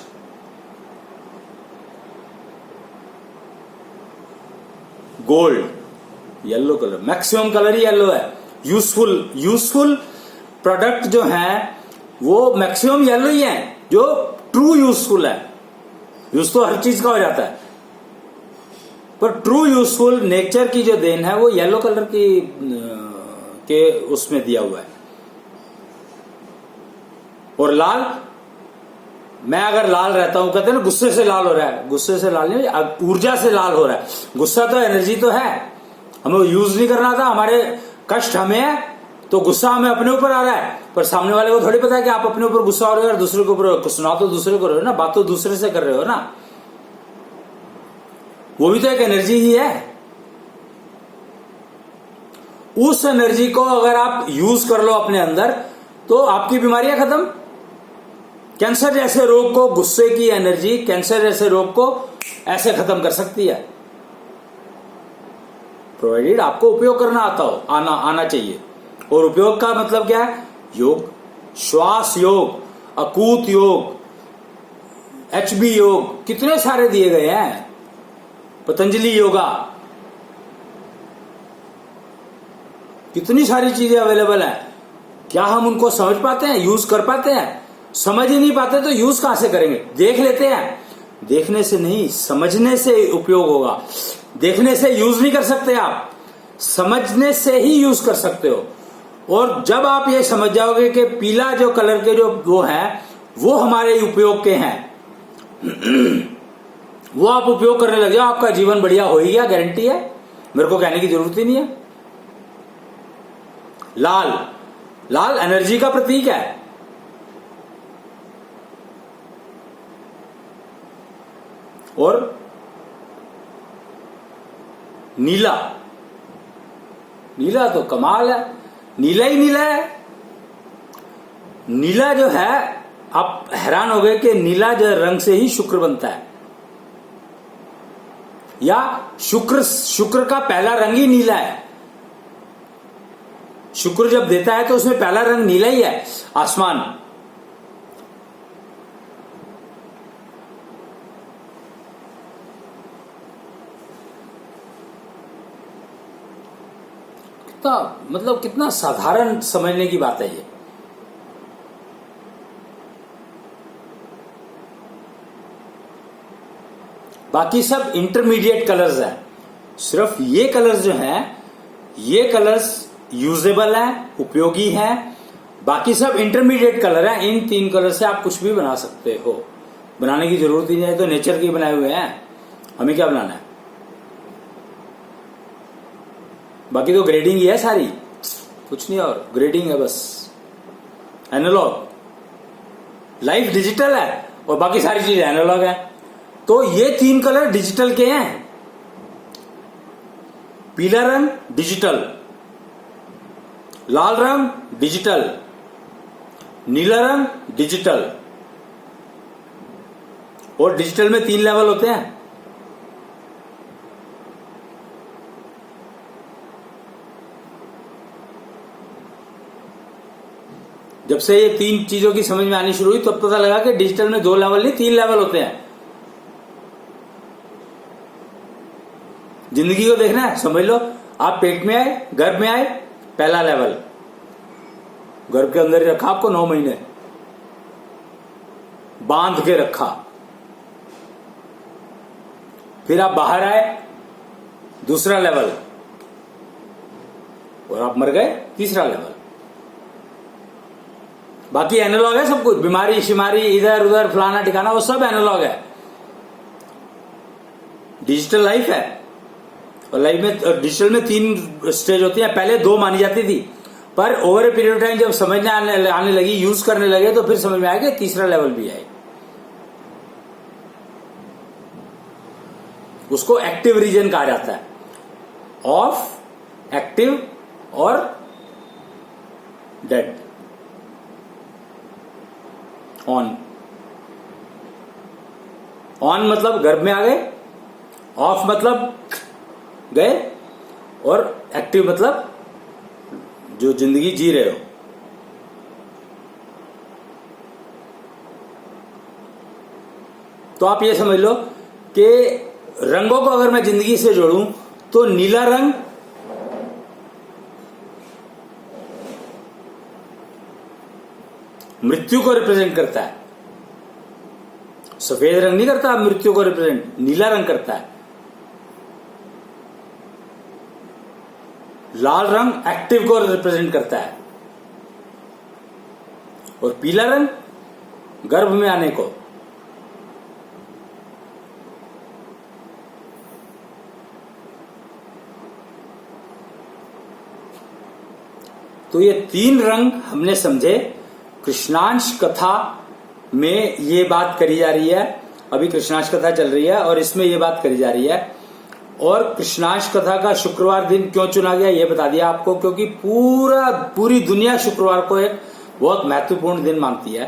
S1: gold, yellow colour, maximum colour ही येलो है। यूजफुल प्रोडक्ट जो है वो मैक्सिमम येलो ही है, जो ट्रू यूजफुल है। यूज तो हर चीज का हो जाता है, पर ट्रू यूजफुल नेचर की जो देन है वो येलो कलर की के उसमें दिया हुआ है। और लाल, मैं अगर लाल रहता हूं, कहते हैं ना गुस्से से लाल हो रहा है, गुस्से से लाल नहीं, ऊर्जा से लाल हो रहा है। गुस्सा तो एनर्जी तो है, हमें यूज नहीं करना था, हमारे कष्ट हमें है तो गुस्सा हमें अपने ऊपर आ रहा है, पर सामने वाले को थोड़ी पता है कि आप अपने ऊपर गुस्सा हो रहे हो और दूसरे के ऊपर। सुना तो दूसरे को रहे हो ना, बात तो दूसरे से कर रहे हो ना, वो भी तो एक एनर्जी ही है। उस एनर्जी को अगर आप यूज कर लो अपने अंदर तो आपकी बीमारियां खत्म। कैंसर जैसे रोग को गुस्से की एनर्जी, कैंसर जैसे रोग को ऐसे खत्म कर सकती है, प्रोवाइडेड आपको उपयोग करना आता हो, आना चाहिए। और उपयोग का मतलब क्या है? योग, श्वास योग, अकूत योग, HB योग, कितने सारे दिए गए हैं। पतंजलि योगा, कितनी सारी चीजें अवेलेबल है। क्या हम उनको समझ पाते हैं, यूज कर पाते हैं? समझ ही नहीं पाते तो यूज कहां से करेंगे? देख लेते हैं, देखने से नहीं समझने से उपयोग होगा। देखने से यूज नहीं कर सकते आप, समझने से ही यूज कर सकते हो। और जब आप ये समझ जाओगे कि पीला जो कलर के जो वो है वो हमारे उपयोग के हैं, वो आप उपयोग करने लग जाओ, आपका जीवन बढ़िया हो ही गया, गारंटी है, मेरे को कहने की जरूरत ही नहीं है। लाल, लाल एनर्जी का प्रतीक है। और नीला, नीला तो कमाल है, नीला ही नीला है। नीला जो है, आप हैरान हो गए कि नीला जो रंग से ही शुक्र बनता है, या शुक्र का पहला रंग ही नीला है। शुक्र जब देता है तो उसमें पहला रंग नीला ही है, आसमान। कितना मतलब कितना साधारण समझने की बात है ये। बाकी सब इंटरमीडिएट कलर्स हैं, सिर्फ ये कलर्स जो हैं, ये कलर्स यूजेबल हैं, उपयोगी हैं। बाकी सब इंटरमीडिएट कलर हैं। इन 3 कलर से आप कुछ भी बना सकते हो, बनाने की जरूरत ही नहीं है, तो नेचर के बनाए हुए हैं, हमें क्या बनाना है। बाकी तो ग्रेडिंग ही है सारी, कुछ नहीं और, ग्रेडिंग है बस, एनालॉग। लाइफ डिजिटल है और बाकी सारी चीजें एनालॉग है। तो ये 3 कलर डिजिटल के हैं। पीला रंग डिजिटल, लाल रंग डिजिटल, नीला रंग डिजिटल। और डिजिटल में 3 लेवल होते हैं। जब से ये 3 चीजों की समझ में आनी शुरू हुई तब पता लगा कि डिजिटल में 2 लेवल नहीं 3 लेवल होते हैं। जिंदगी को देखना है, समझ लो, आप पेट में आए, गर्भ में आए, पहला लेवल, गर्भ के अंदर ही रखा आपको 9 महीने, बांध के रखा। फिर आप बाहर आए, दूसरा लेवल, और आप मर गए, तीसरा लेवल। बाकी एनालॉग है सब कुछ, बीमारी शिमारी इधर उधर फलाना ठिकाना, वो सब एनालॉग है। डिजिटल लाइफ है, और लाइफ में डिजिटल में 3 स्टेज होती है। पहले 2 मानी जाती थी, पर over a period of time जब समझने आने लगी, यूज करने लगे, तो फिर समझ में आया कि तीसरा लेवल भी है। उसको एक्टिव रीजन कहा जाता है, ऑफ, एक्टिव और डेड। ऑन, ऑन मतलब गर्भ में आ गए, ऑफ मतलब गए, और एक्टिव मतलब जो जिंदगी जी रहे हो। तो आप ये समझ लो कि रंगों को अगर मैं जिंदगी से जोड़ूं तो नीला रंग मृत्यु को रिप्रेजेंट करता है। सफेद रंग नहीं करता मृत्यु को रिप्रेजेंट, नीला रंग करता है। लाल रंग एक्टिव को रिप्रेजेंट करता है, और पीला रंग गर्भ में आने को। तो ये 3 रंग हमने समझे। कृष्णांश कथा में ये बात करी जा रही है, अभी कृष्णांश कथा चल रही है और इसमें ये बात करी जा रही है। और कृष्णांश कथा का शुक्रवार दिन क्यों चुना गया ये बता दिया आपको, क्योंकि पूरी दुनिया शुक्रवार को एक बहुत महत्वपूर्ण दिन मानती है,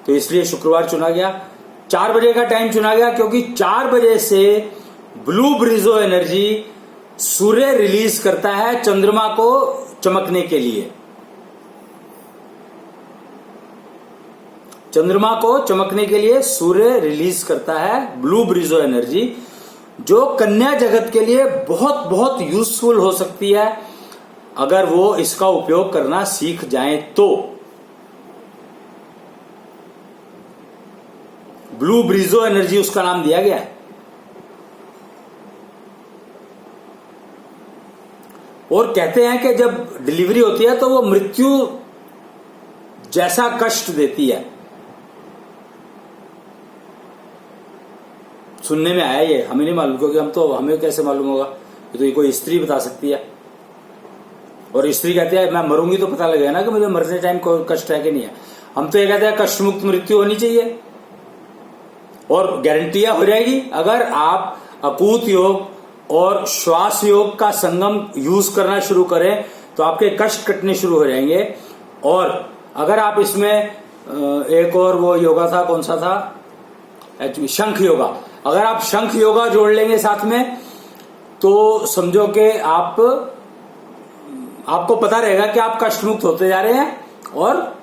S1: तो इसलिए शुक्रवार चुना गया। 4 बजे का टाइम चुना गया क्योंकि 4 बजे से ब्लू ब्रिजो एनर्जी सूर्य रिलीज करता है चंद्रमा को चमकने के लिए। चंद्रमा को चमकने के लिए सूर्य रिलीज करता है ब्लू ब्रिजो एनर्जी, जो कन्या जगत के लिए बहुत बहुत यूजफुल हो सकती है अगर वो इसका उपयोग करना सीख जाएं तो। ब्लू ब्रीजो एनर्जी उसका नाम दिया गया है। और कहते हैं कि जब डिलीवरी होती है तो वो मृत्यु जैसा कष्ट देती है। सुनने में आया ये, हमें नहीं मालूम, क्योंकि हमें कैसे मालूम होगा, तो ये कोई स्त्री बता सकती है। और स्त्री कहती है मैं मरूंगी तो पता लगेगा ना कि मुझे मरने टाइम कोई कष्ट है कि नहीं है। हम तो ये कहते हैं कष्ट मुक्त मृत्यु होनी चाहिए, और गारंटियां हो जाएगी अगर आप अकूत योग और श्वास योग का संगम यूज करना शुरू करें तो आपके कष्ट कटने शुरू हो जाएंगे। और अगर आप इसमें एक और वो योगा था, कौन सा था, शंख योगा, अगर आप शंख योगा जोड़ लेंगे साथ में तो समझो कि आपको पता रहेगा कि आप कष्ट मुक्त होते जा रहे हैं और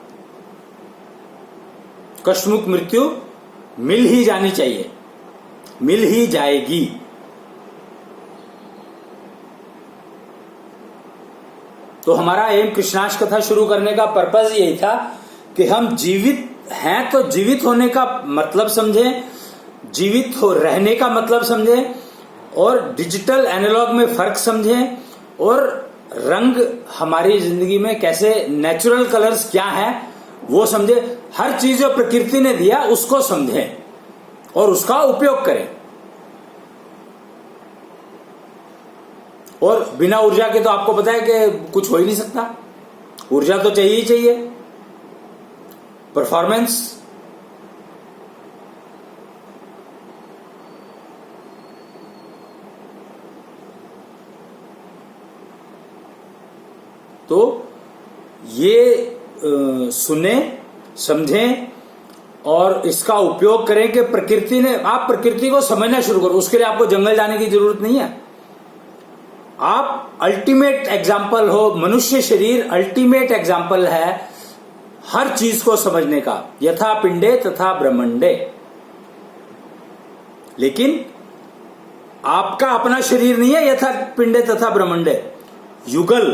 S1: कष्ट मुक्त मृत्यु मिल ही जानी चाहिए, मिल ही जाएगी। तो हमारा एम कृष्णाष्ट कथा शुरू करने का पर्पज यही था कि हम जीवित हैं तो जीवित होने का मतलब समझें, जीवित हो रहने का मतलब समझें, और डिजिटल एनालॉग में फर्क समझें, और रंग हमारी जिंदगी में कैसे, नेचुरल कलर्स क्या हैं वो समझें। हर चीज जो प्रकृति ने दिया उसको समझें और उसका उपयोग करें। और बिना ऊर्जा के तो आपको पता है कि कुछ हो ही नहीं सकता, ऊर्जा तो चाहिए ही चाहिए। परफॉर्मेंस, तो ये सुने, समझें और इसका उपयोग करें कि प्रकृति ने, आप प्रकृति को समझना शुरू करो। उसके लिए आपको जंगल जाने की जरूरत नहीं है। आप अल्टीमेट एग्जाम्पल हो, मनुष्य शरीर अल्टीमेट एग्जाम्पल है हर चीज को समझने का, यथा पिंडे तथा ब्रह्मंडे। लेकिन आपका अपना शरीर नहीं है यथा पिंडे तथा ब्रह्मंडे, युगल।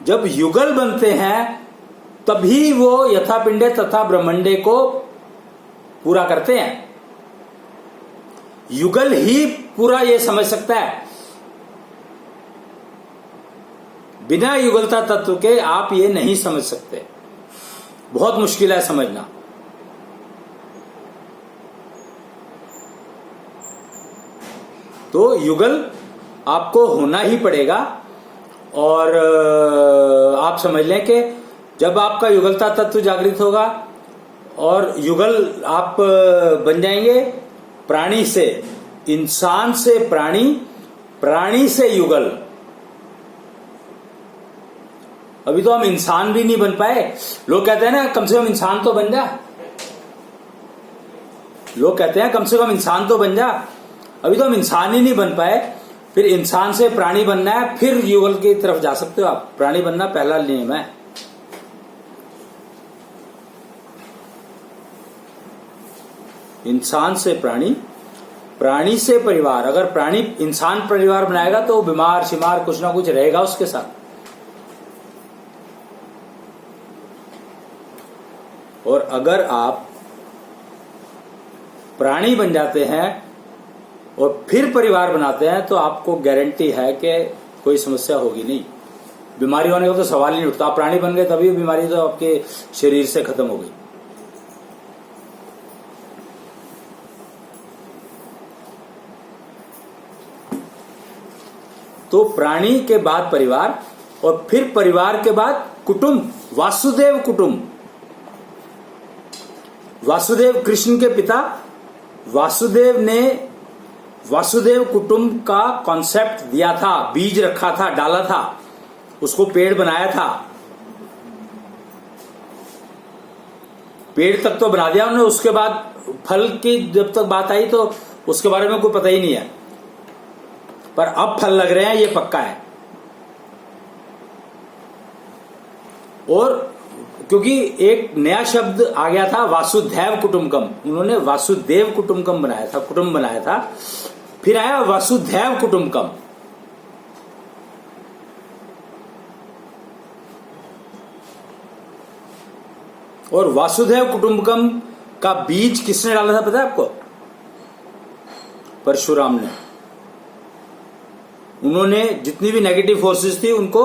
S1: जब युगल बनते हैं तभी वो यथा पिंडे तथा ब्रह्मंडे को पूरा करते हैं। युगल ही पूरा ये समझ सकता है। बिना युगलता तत्व के आप ये नहीं समझ सकते, बहुत मुश्किल है समझना। तो युगल आपको होना ही पड़ेगा। और आप समझ लें कि जब आपका युगलता तत्व जागृत होगा और युगल आप बन जाएंगे, प्राणी से इंसान से प्राणी, प्राणी से युगल। अभी तो हम इंसान भी नहीं बन पाए। लोग कहते हैं ना कम से कम इंसान तो बन जा, लोग कहते हैं कम से कम इंसान तो बन जा। अभी तो हम इंसान ही नहीं बन पाए। फिर इंसान से प्राणी बनना है, फिर युगल की तरफ जा सकते हो आप। प्राणी बनना पहला नियम है। इंसान से प्राणी, प्राणी से परिवार। अगर प्राणी इंसान परिवार बनाएगा तो बीमार शिमार कुछ ना कुछ रहेगा उसके साथ। और अगर आप प्राणी बन जाते हैं और फिर परिवार बनाते हैं तो आपको गारंटी है कि कोई समस्या होगी नहीं, बीमारी होने का तो सवाल ही नहीं उठता। आप प्राणी बन गए तभी बीमारी तो आपके शरीर से खत्म हो गई। तो प्राणी के बाद परिवार, और फिर परिवार के बाद कुटुंब, वासुदेव कुटुंब। वासुदेव कृष्ण के पिता वासुदेव ने वासुदेव कुटुंब का कॉन्सेप्ट दिया था, बीज रखा था, डाला था, उसको पेड़ बनाया था। पेड़ तक तो बना दिया उन्होंने, उसके बाद फल की जब तक बात आई तो उसके बारे में कोई पता ही नहीं है। पर अब फल लग रहे हैं ये पक्का है। और क्योंकि एक नया शब्द आ गया था वासुदैव कुटुंबकम, उन्होंने वासुदेव कुटुंबकम बनाया था, कुटुंब बनाया था। फिर आया वसुधैव कुटुंबकम। और वासुदेव कुटुंबकम का बीज किसने डाला था पता है आपको? परशुराम ने। उन्होंने जितनी भी नेगेटिव फोर्सेस थी उनको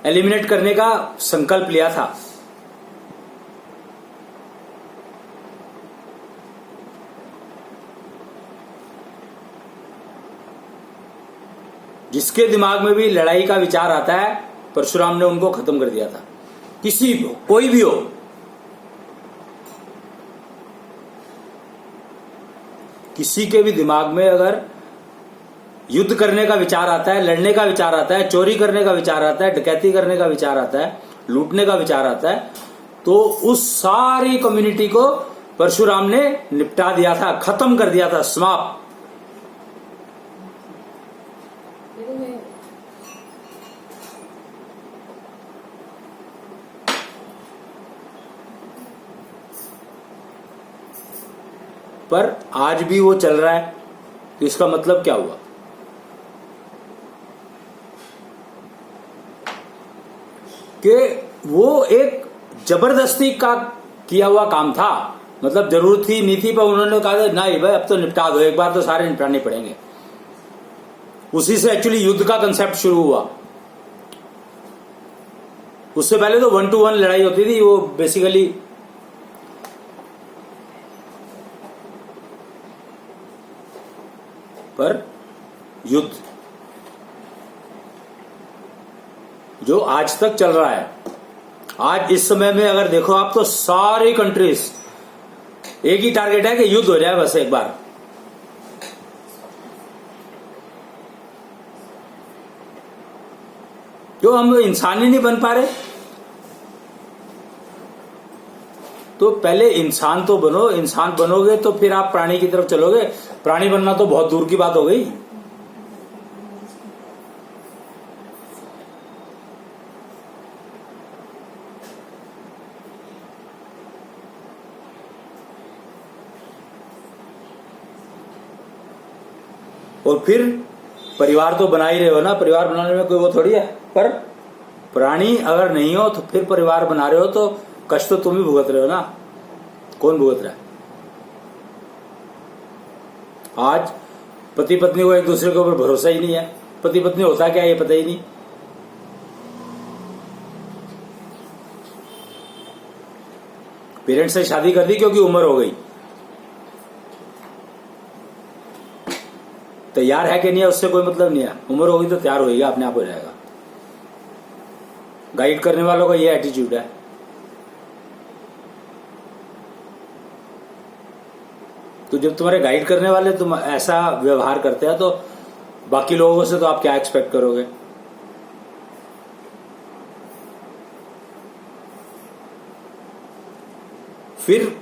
S1: एलिमिनेट करने का संकल्प लिया था। जिसके दिमाग में भी लड़ाई का विचार आता है, परशुराम ने उनको खत्म कर दिया था। किसी भी हो, कोई भी हो, किसी के भी दिमाग में अगर युद्ध करने का विचार आता है, लड़ने का विचार आता है, चोरी करने का विचार आता है, डकैती करने का विचार आता है, लूटने का विचार आता है, तो उस सारी कम्युनिटी को परशुराम ने निपटा दिया था, खत्म कर दिया था, समाप्त। पर आज भी वो चल रहा है, तो इसका मतलब क्या हुआ? कि वो एक जबरदस्ती का किया हुआ काम था। मतलब जरूरत थी नहीं थी, पर उन्होंने कहा नहीं भाई अब तो निपटा दो, एक बार तो सारे निपटाने पड़ेंगे। उसी से एक्चुअली युद्ध का कंसेप्ट शुरू हुआ। उससे पहले तो 1 to 1 लड़ाई होती थी, वो बेसिकली पर युद्ध जो आज तक चल रहा है, आज इस समय में अगर देखो आप तो सारी कंट्रीज एक ही टारगेट है कि युद्ध हो जाए बस एक बार। क्यों? हम इंसान ही नहीं बन पा रहे। तो पहले इंसान तो बनो, इंसान बनोगे तो फिर आप प्राणी की तरफ चलोगे। प्राणी बनना तो बहुत दूर की बात हो गई। और फिर परिवार तो बना ही रहे हो ना, परिवार बनाने में कोई वो थोड़ी है। पर प्राणी अगर नहीं हो तो फिर परिवार बना रहे हो तो कष्ट तो तुम ही भुगत रहे हो ना। कौन भुगत रहा है? आज पति पत्नी को एक दूसरे के ऊपर भरोसा ही नहीं है। पति पत्नी होता क्या ये पता ही नहीं। पेरेंट्स से शादी कर दी क्योंकि उम्र हो गई। तैयार है कि नहीं है उससे कोई मतलब नहीं है। उम्र होगी तो तैयार होएगा, अपने आप हो जाएगा। गाइड करने वालों का ये एटीट्यूड है। तो जब तुम्हारे गाइड करने वाले तुम ऐसा व्यवहार करते हैं तो बाकी लोगों से तो आप क्या एक्सपेक्ट करोगे? फिर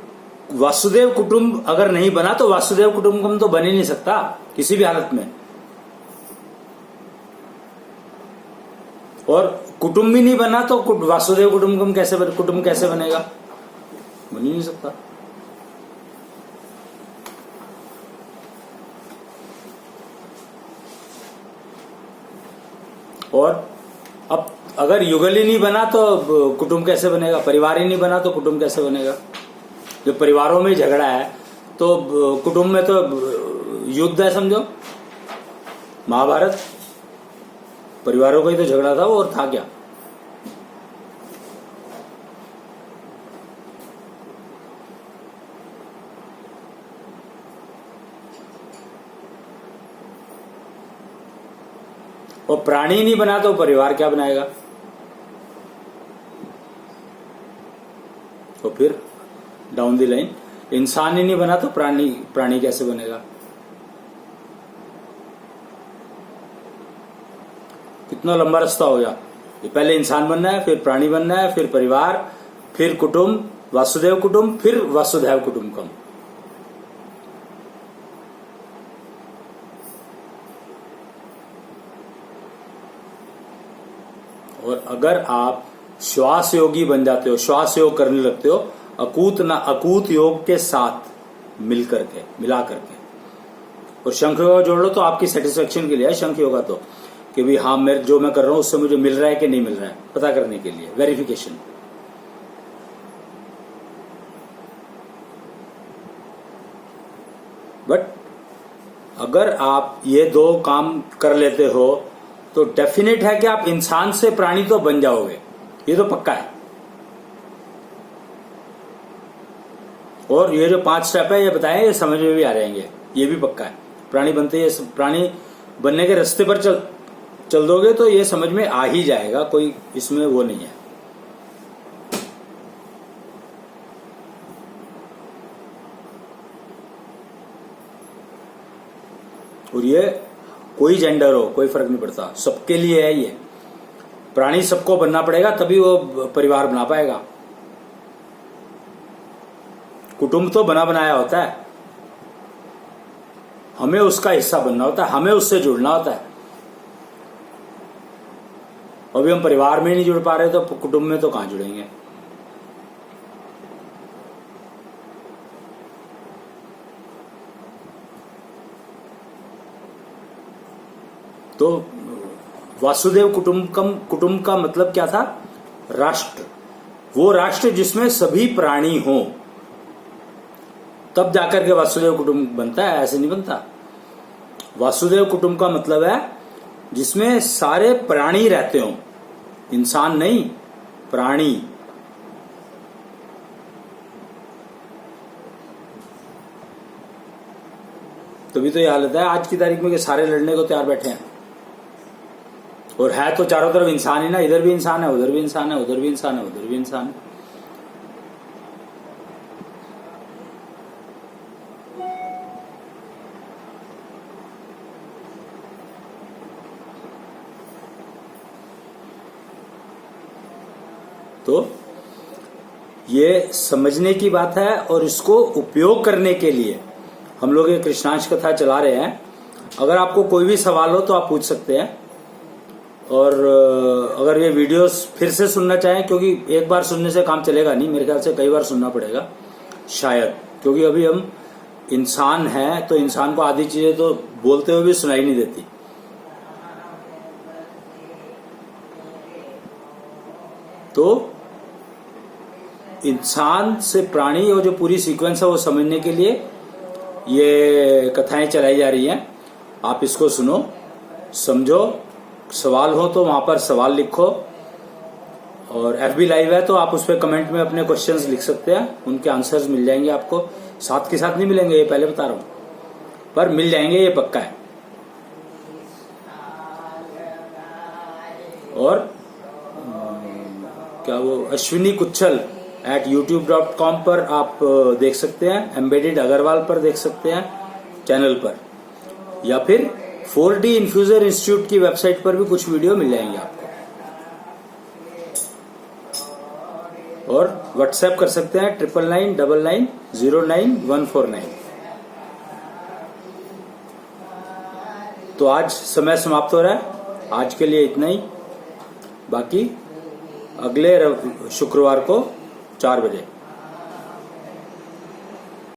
S1: वासुदेव कुटुंब अगर नहीं बना तो वासुदेव कुटुंबकम तो बन ही नहीं सकता किसी भी हालत में। और कुटुंब भी नहीं बना तो वासुदेव कुटुंबकम कुटुंब कैसे बनेगा? बन ही नहीं सकता। और अब अगर युगल ही नहीं बना तो कुटुंब कैसे बनेगा? परिवार ही नहीं बना तो कुटुंब कैसे बनेगा? जब परिवारों में झगड़ा है तो कुटुंब में तो युद्ध है, समझो। महाभारत परिवारों का ही तो झगड़ा था वो, और था क्या? और प्राणी नहीं बना तो परिवार क्या बनाएगा? तो फिर डाउन द लाइन इंसान ही नहीं बना तो प्राणी कैसे बनेगा? कितना लंबा रास्ता हो गया। पहले इंसान बनना है, फिर प्राणी बनना है, फिर परिवार, फिर कुटुंब, वासुदेव कुटुंब, फिर वासुदेव कुटुंबकम। और अगर आप श्वास योगी बन जाते हो, श्वास योग करने लगते हो, अकूत योग के साथ मिला करके, और शंख योगा जोड़ लो तो आपकी सेटिस्फेक्शन के लिए है शंख योगा, तो कि भी हाँ मेरे जो मैं कर रहा हूं उससे मुझे मिल रहा है कि नहीं मिल रहा है, पता करने के लिए वेरिफिकेशन। बट अगर आप ये 2 काम कर लेते हो तो डेफिनेट है कि आप इंसान से प्राणी तो बन जाओगे, ये तो पक्का है। और ये जो 5 स्टेप है ये बताए, ये समझ में भी आ रहेंगे, ये भी पक्का है। प्राणी बनते ही, प्राणी बनने के रास्ते पर चल दोगे तो ये समझ में आ ही जाएगा, कोई इसमें वो नहीं है। और ये कोई जेंडर हो कोई फर्क नहीं पड़ता, सबके लिए है ये। प्राणी सबको बनना पड़ेगा तभी वो परिवार बना पाएगा। कुटुंब तो बना बनाया होता है, हमें उसका हिस्सा बनना होता है, हमें उससे जुड़ना होता है। अभी हम परिवार में नहीं जुड़ पा रहे तो कुटुंब में तो कहां जुड़ेंगे। तो वासुदेव कुटुंब का मतलब क्या था? राष्ट्र। वो राष्ट्र जिसमें सभी प्राणी हों, तब जाकर के वासुदेव कुटुंब बनता है, ऐसे नहीं बनता। वासुदेव कुटुंब का मतलब है जिसमें सारे प्राणी रहते हों, इंसान नहीं, प्राणी। तभी तो ये हालत है आज की तारीख में कि सारे लड़ने को तैयार बैठे हैं। और है तो चारों तरफ इंसान ही ना, इधर भी इंसान है, उधर भी इंसान है, उधर भी इंसान है, उधर भी इंसान है। तो ये समझने की बात है और इसको उपयोग करने के लिए हम लोग ये कृष्णांश कथा चला रहे हैं। अगर आपको कोई भी सवाल हो तो आप पूछ सकते हैं। और अगर ये वीडियोस फिर से सुनना चाहें, क्योंकि एक बार सुनने से काम चलेगा नहीं, मेरे ख्याल से कई बार सुनना पड़ेगा शायद, क्योंकि अभी हम इंसान हैं तो इंसान को आधी चीजें तो बोलते हुए भी सुनाई नहीं देती। तो इंसान से प्राणी और जो पूरी सीक्वेंस है वो समझने के लिए ये कथाएं चलाई जा रही हैं। आप इसको सुनो, समझो, सवाल हो तो वहां पर सवाल लिखो। और FB लाइव है तो आप उस पर कमेंट में अपने क्वेश्चंस लिख सकते हैं, उनके आंसर्स मिल जाएंगे आपको। साथ के साथ नहीं मिलेंगे, ये पहले बता रहा हूं, पर मिल जाएंगे, ये पक्का है। और क्या वो अश्विनी कुच्छल @youtube.com पर आप देख सकते हैं, एम्बेडेड अग्रवाल पर देख सकते हैं चैनल पर, या फिर 4D इन्फ्यूजर इंस्टीट्यूट की वेबसाइट पर भी कुछ वीडियो मिल जाएंगे आपको। और व्हाट्सएप कर सकते हैं 9999990149। तो आज समय समाप्त हो रहा है, आज के लिए इतना ही। बाकी अगले शुक्रवार को 4 बजे